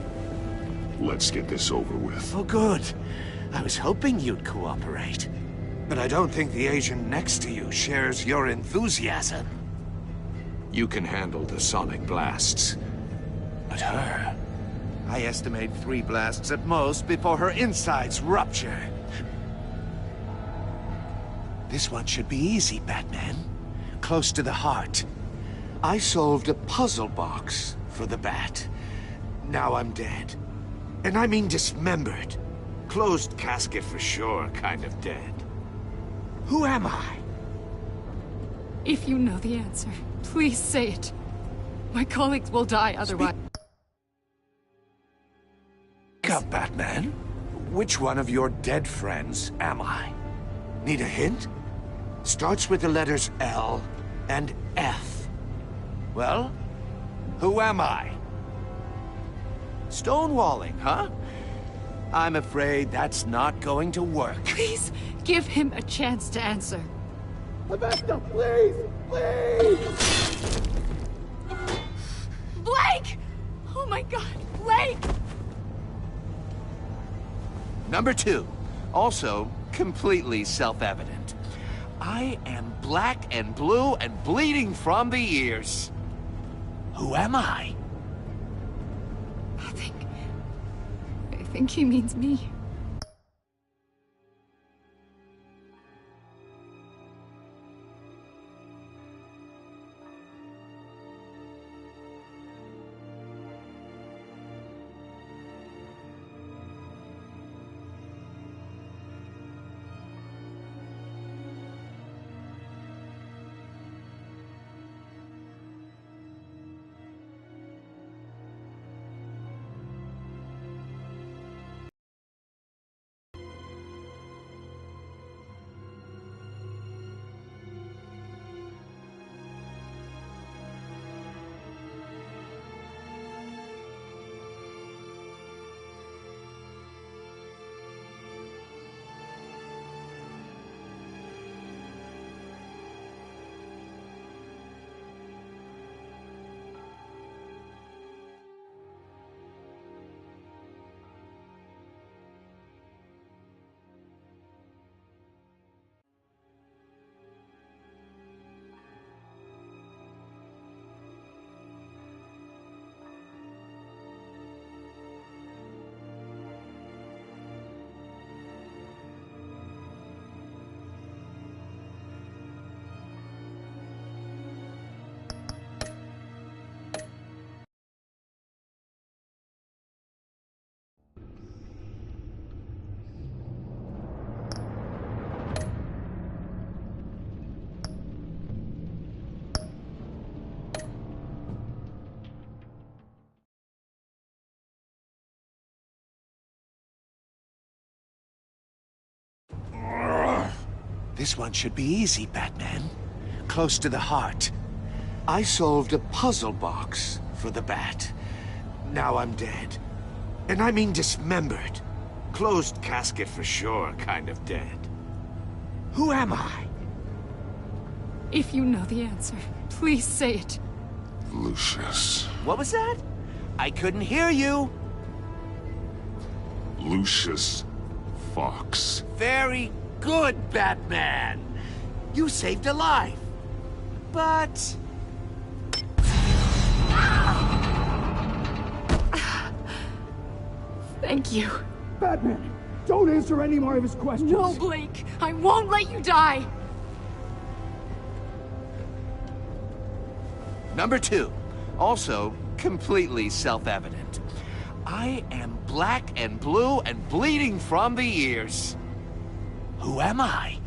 Let's get this over with. Oh, good. I was hoping you'd cooperate. But I don't think the agent next to you shares your enthusiasm. You can handle the sonic blasts. But her... I estimate 3 blasts at most before her insides rupture. This one should be easy, Batman. Close to the heart. I solved a puzzle box for the Bat. Now I'm dead. And I mean dismembered. Closed casket for sure, kind of dead. Who am I? If you know the answer, please say it. My colleagues will die otherwise. Speak up, Batman. Which one of your dead friends am I? Need a hint? Starts with the letters L and F. Well, who am I? Stonewalling, huh? I'm afraid that's not going to work. Please, give him a chance to answer. Rebecca, please! Please! Blake! Oh my god, Blake! Number 2, also completely self-evident. I am black and blue and bleeding from the ears. Who am I? I think he means me. This one should be easy, Batman. close to the heart. I solved a puzzle box for the Bat. Now I'm dead. And I mean dismembered. Closed casket for sure, kind of dead. Who am I? If you know the answer, please say it. Lucius. What was that? I couldn't hear you. Lucius Fox. Very good, Batman. You saved a life. But... Thank you. Batman, don't answer any more of his questions. No, Blake. I won't let you die. Number 2. Also, completely self-evident. I am black and blue and bleeding from the ears. Who am I?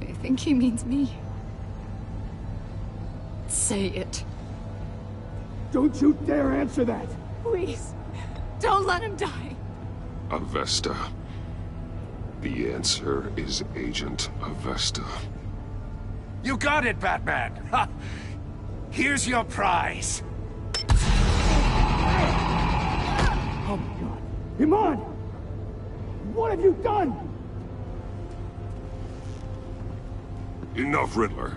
I think he means me. Say it. Don't you dare answer that! Please, don't let him die. Avesta. The answer is Agent Avesta. You got it, Batman! Ha! Here's your prize. Oh my God. Iman! What have you done? Enough, Riddler.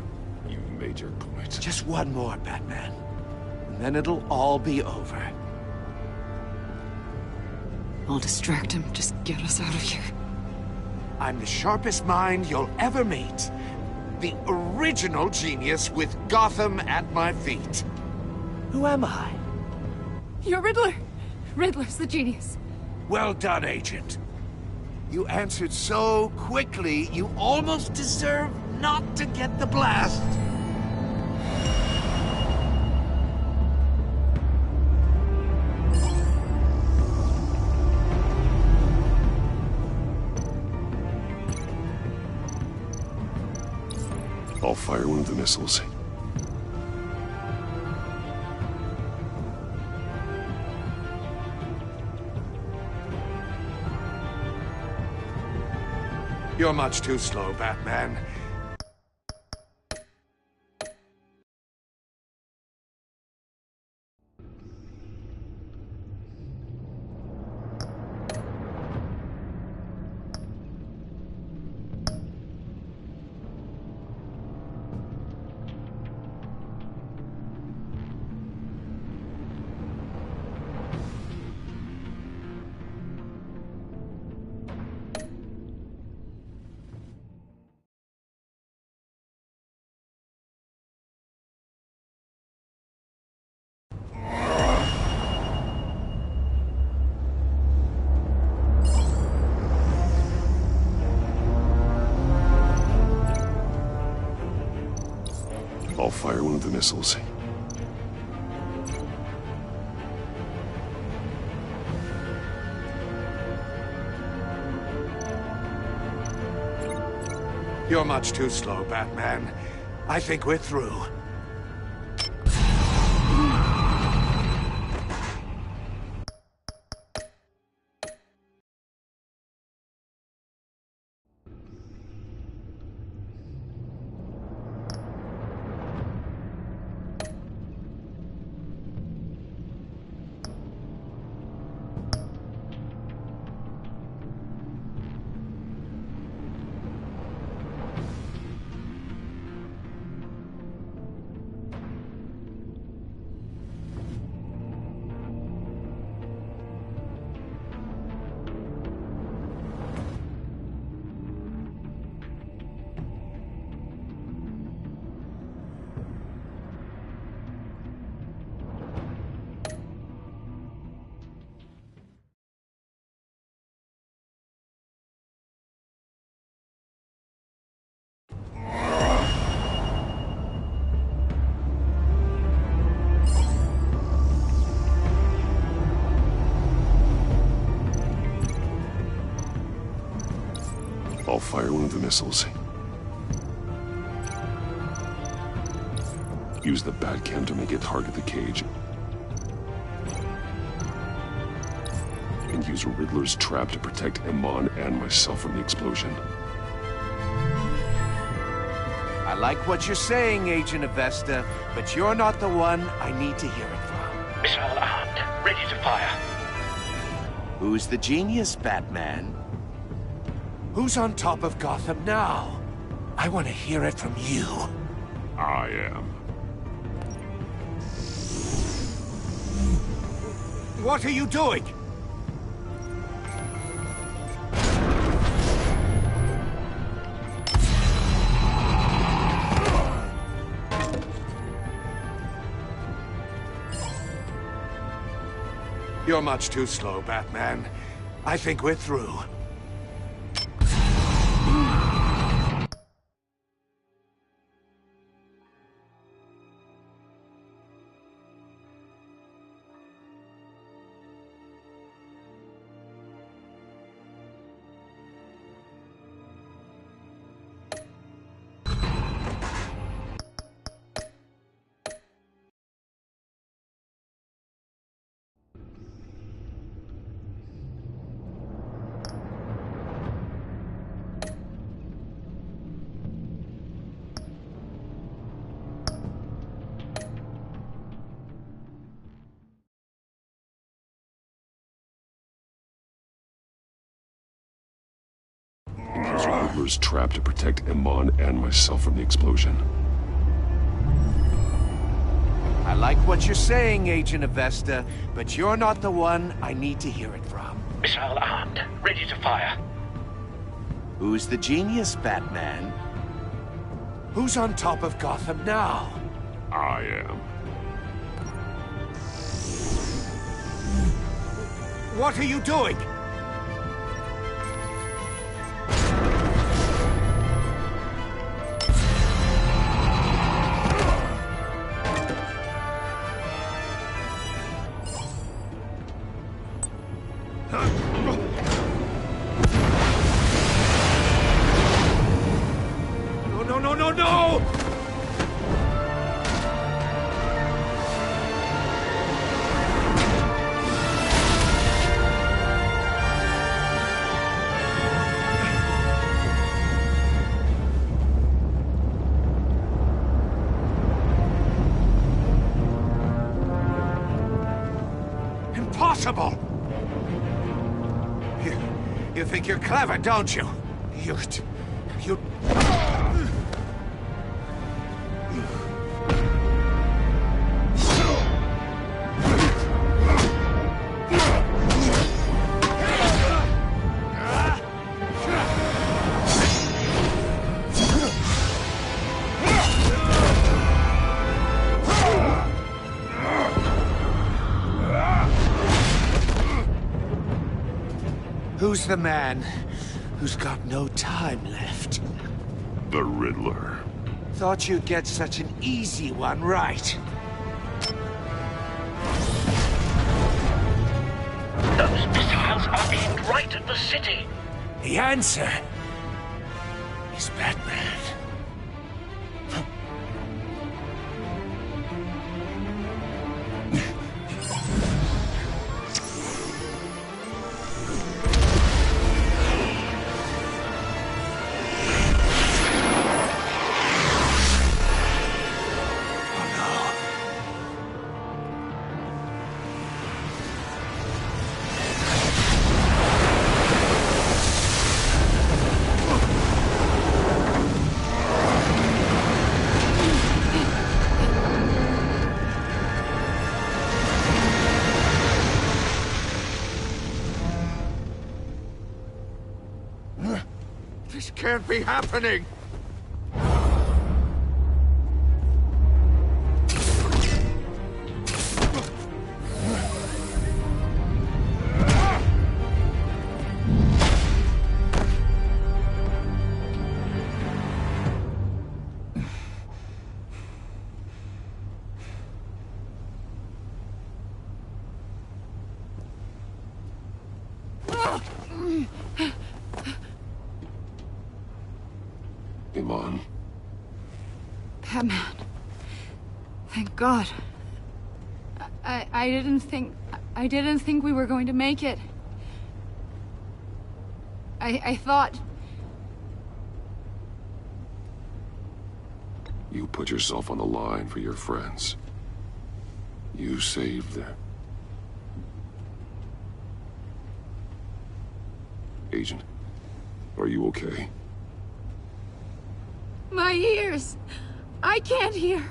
You've made your point. Just one more, Batman. And then it'll all be over. I'll distract him. Just get us out of here. I'm the sharpest mind you'll ever meet. The original genius with Gotham at my feet. Who am I? You're Riddler. Riddler's the genius. Well done, Agent. You answered so quickly, you almost deserve not to get the blast. I'll fire one of the missiles. You're much too slow, Batman. I'll fire one of the missiles. You're much too slow, Batman. I think we're through. I'll fire one of the missiles. Use the Batcam to make it target the cage. And use Riddler's trap to protect Iman and myself from the explosion. I like what you're saying, Agent Avesta, but you're not the one I need to hear it from. Missile armed, ready to fire. Who's the genius, Batman? Who's on top of Gotham now? I want to hear it from you. I am. What are you doing? You're much too slow, Batman. I think we're through. There's a Riddler's trap to protect Iman and myself from the explosion. I like what you're saying, Agent Avesta, but you're not the one I need to hear it from. Missile armed, ready to fire. Who's the genius, Batman? Who's on top of Gotham now? I am. What are you doing? No! Impossible! You think you're clever, don't you? You... Who's the man who's got no time left? The Riddler. Thought you'd get such an easy one right. Those missiles are aimed right at the city. The answer is Batman. This can't be happening! Iman. Batman. Thank God. I didn't think we were going to make it. I thought... You put yourself on the line for your friends. You saved them. Agent, are you okay? My ears! I can't hear!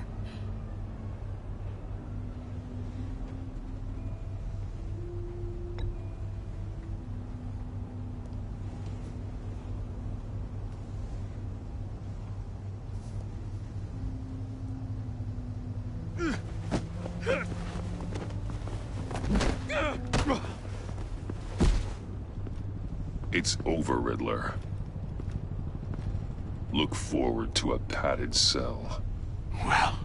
It's over, Riddler. Look forward to a padded cell. Well,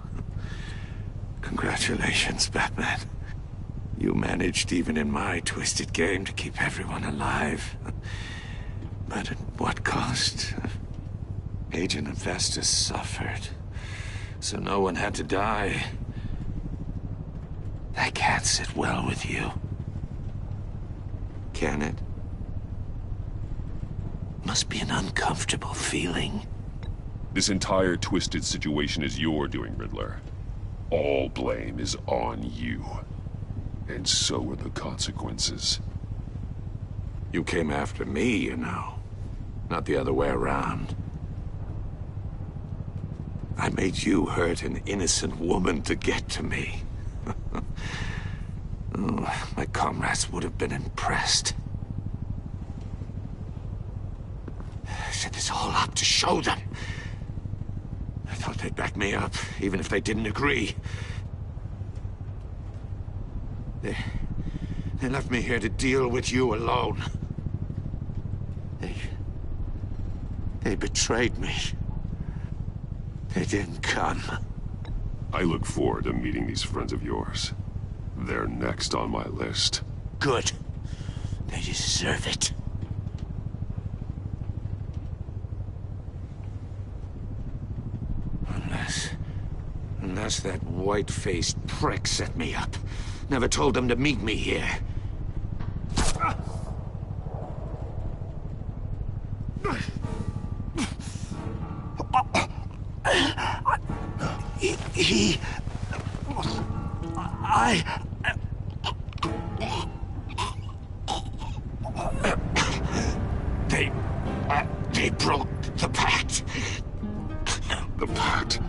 congratulations, Batman. You managed, even in my twisted game, to keep everyone alive. But at what cost? Agent Infestus suffered, so no one had to die. That can't sit well with you. Can it? Must be an uncomfortable feeling. This entire twisted situation is your doing, Riddler. All blame is on you. And so are the consequences. You came after me, you know. Not the other way around. I made you hurt an innocent woman to get to me. Oh, my comrades would have been impressed. I set this all up to show them. I thought they'd back me up, even if they didn't agree. They left me here to deal with you alone. They betrayed me. They didn't come. I look forward to meeting these friends of yours. They're next on my list. Good. They deserve it. Unless that white-faced prick set me up. Never told them to meet me here. They broke the pact. The pact?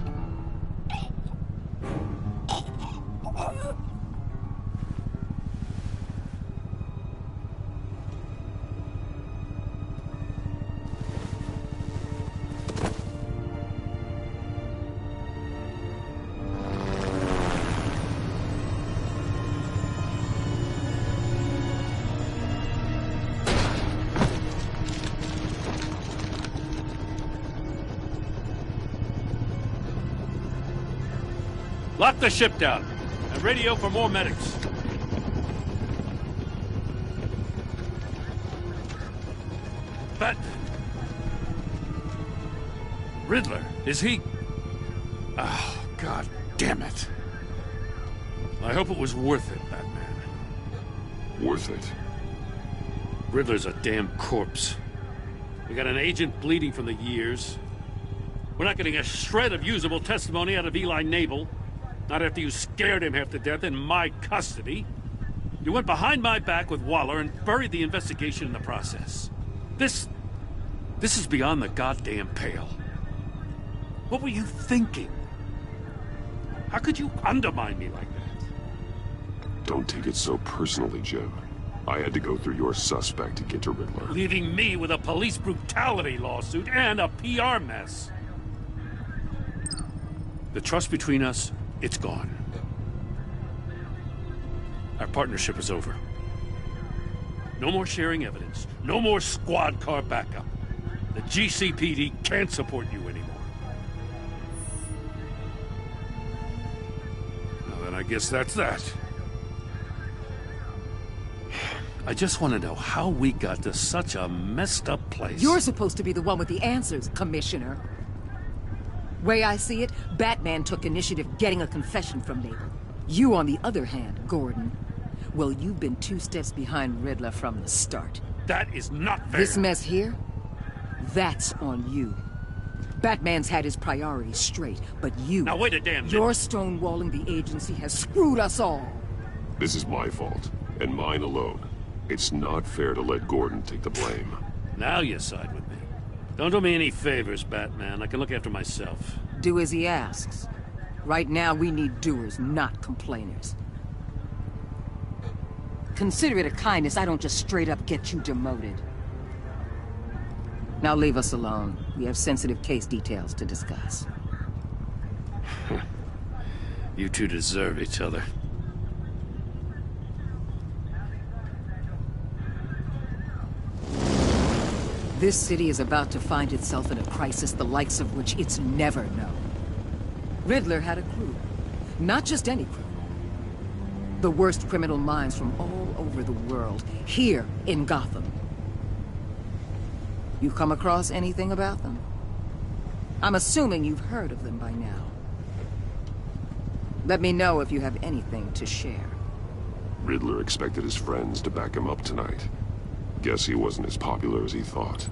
Lock the ship down, and radio for more medics. But... Riddler, is he... Oh, God damn it. I hope it was worth it, Batman. Worth it? Riddler's a damn corpse. We got an agent bleeding from the years. We're not getting a shred of usable testimony out of Eli Nabel. Not after you scared him half to death in my custody. You went behind my back with Waller and buried the investigation in the process. This is beyond the goddamn pale. What were you thinking? How could you undermine me like that? Don't take it so personally, Jim. I had to go through your suspect to get to Riddler. Leaving me with a police brutality lawsuit and a PR mess. The trust between us, it's gone. Our partnership is over. No more sharing evidence. No more squad car backup. The GCPD can't support you anymore. Well, then I guess that's that. I just want to know how we got to such a messed up place. You're supposed to be the one with the answers, Commissioner. Way I see it, Batman took initiative getting a confession from Nabel. You, on the other hand, Gordon, well, you've been 2 steps behind Riddler from the start. That is not fair. This mess here, that's on you. Batman's had his priorities straight, but you... Now wait a damn minute. Your stonewalling the agency has screwed us all. This is my fault, and mine alone. It's not fair to let Gordon take the blame. Now you side with me. Don't do me any favors, Batman. I can look after myself. Do as he asks. Right now, we need doers, not complainers. Consider it a kindness I don't just straight up get you demoted. Now leave us alone. We have sensitive case details to discuss. You two deserve each other. This city is about to find itself in a crisis the likes of which it's never known. Riddler had a crew. Not just any crew. The worst criminal minds from all over the world, here in Gotham. You come across anything about them? I'm assuming you've heard of them by now. Let me know if you have anything to share. Riddler expected his friends to back him up tonight. Guess he wasn't as popular as he thought.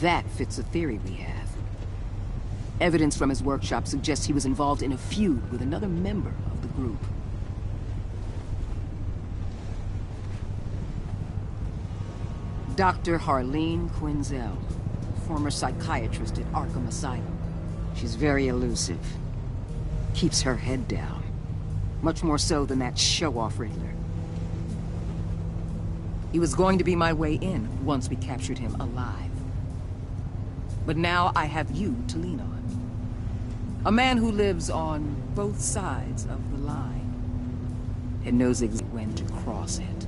That fits a theory we have. Evidence from his workshop suggests he was involved in a feud with another member of the group. Dr. Harleen Quinzel, former psychiatrist at Arkham Asylum. She's very elusive. Keeps her head down. Much more so than that show-off Riddler. He was going to be my way in once we captured him alive. But now I have you to lean on. A man who lives on both sides of the line. And knows exactly when to cross it.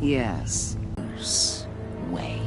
Yes. Way.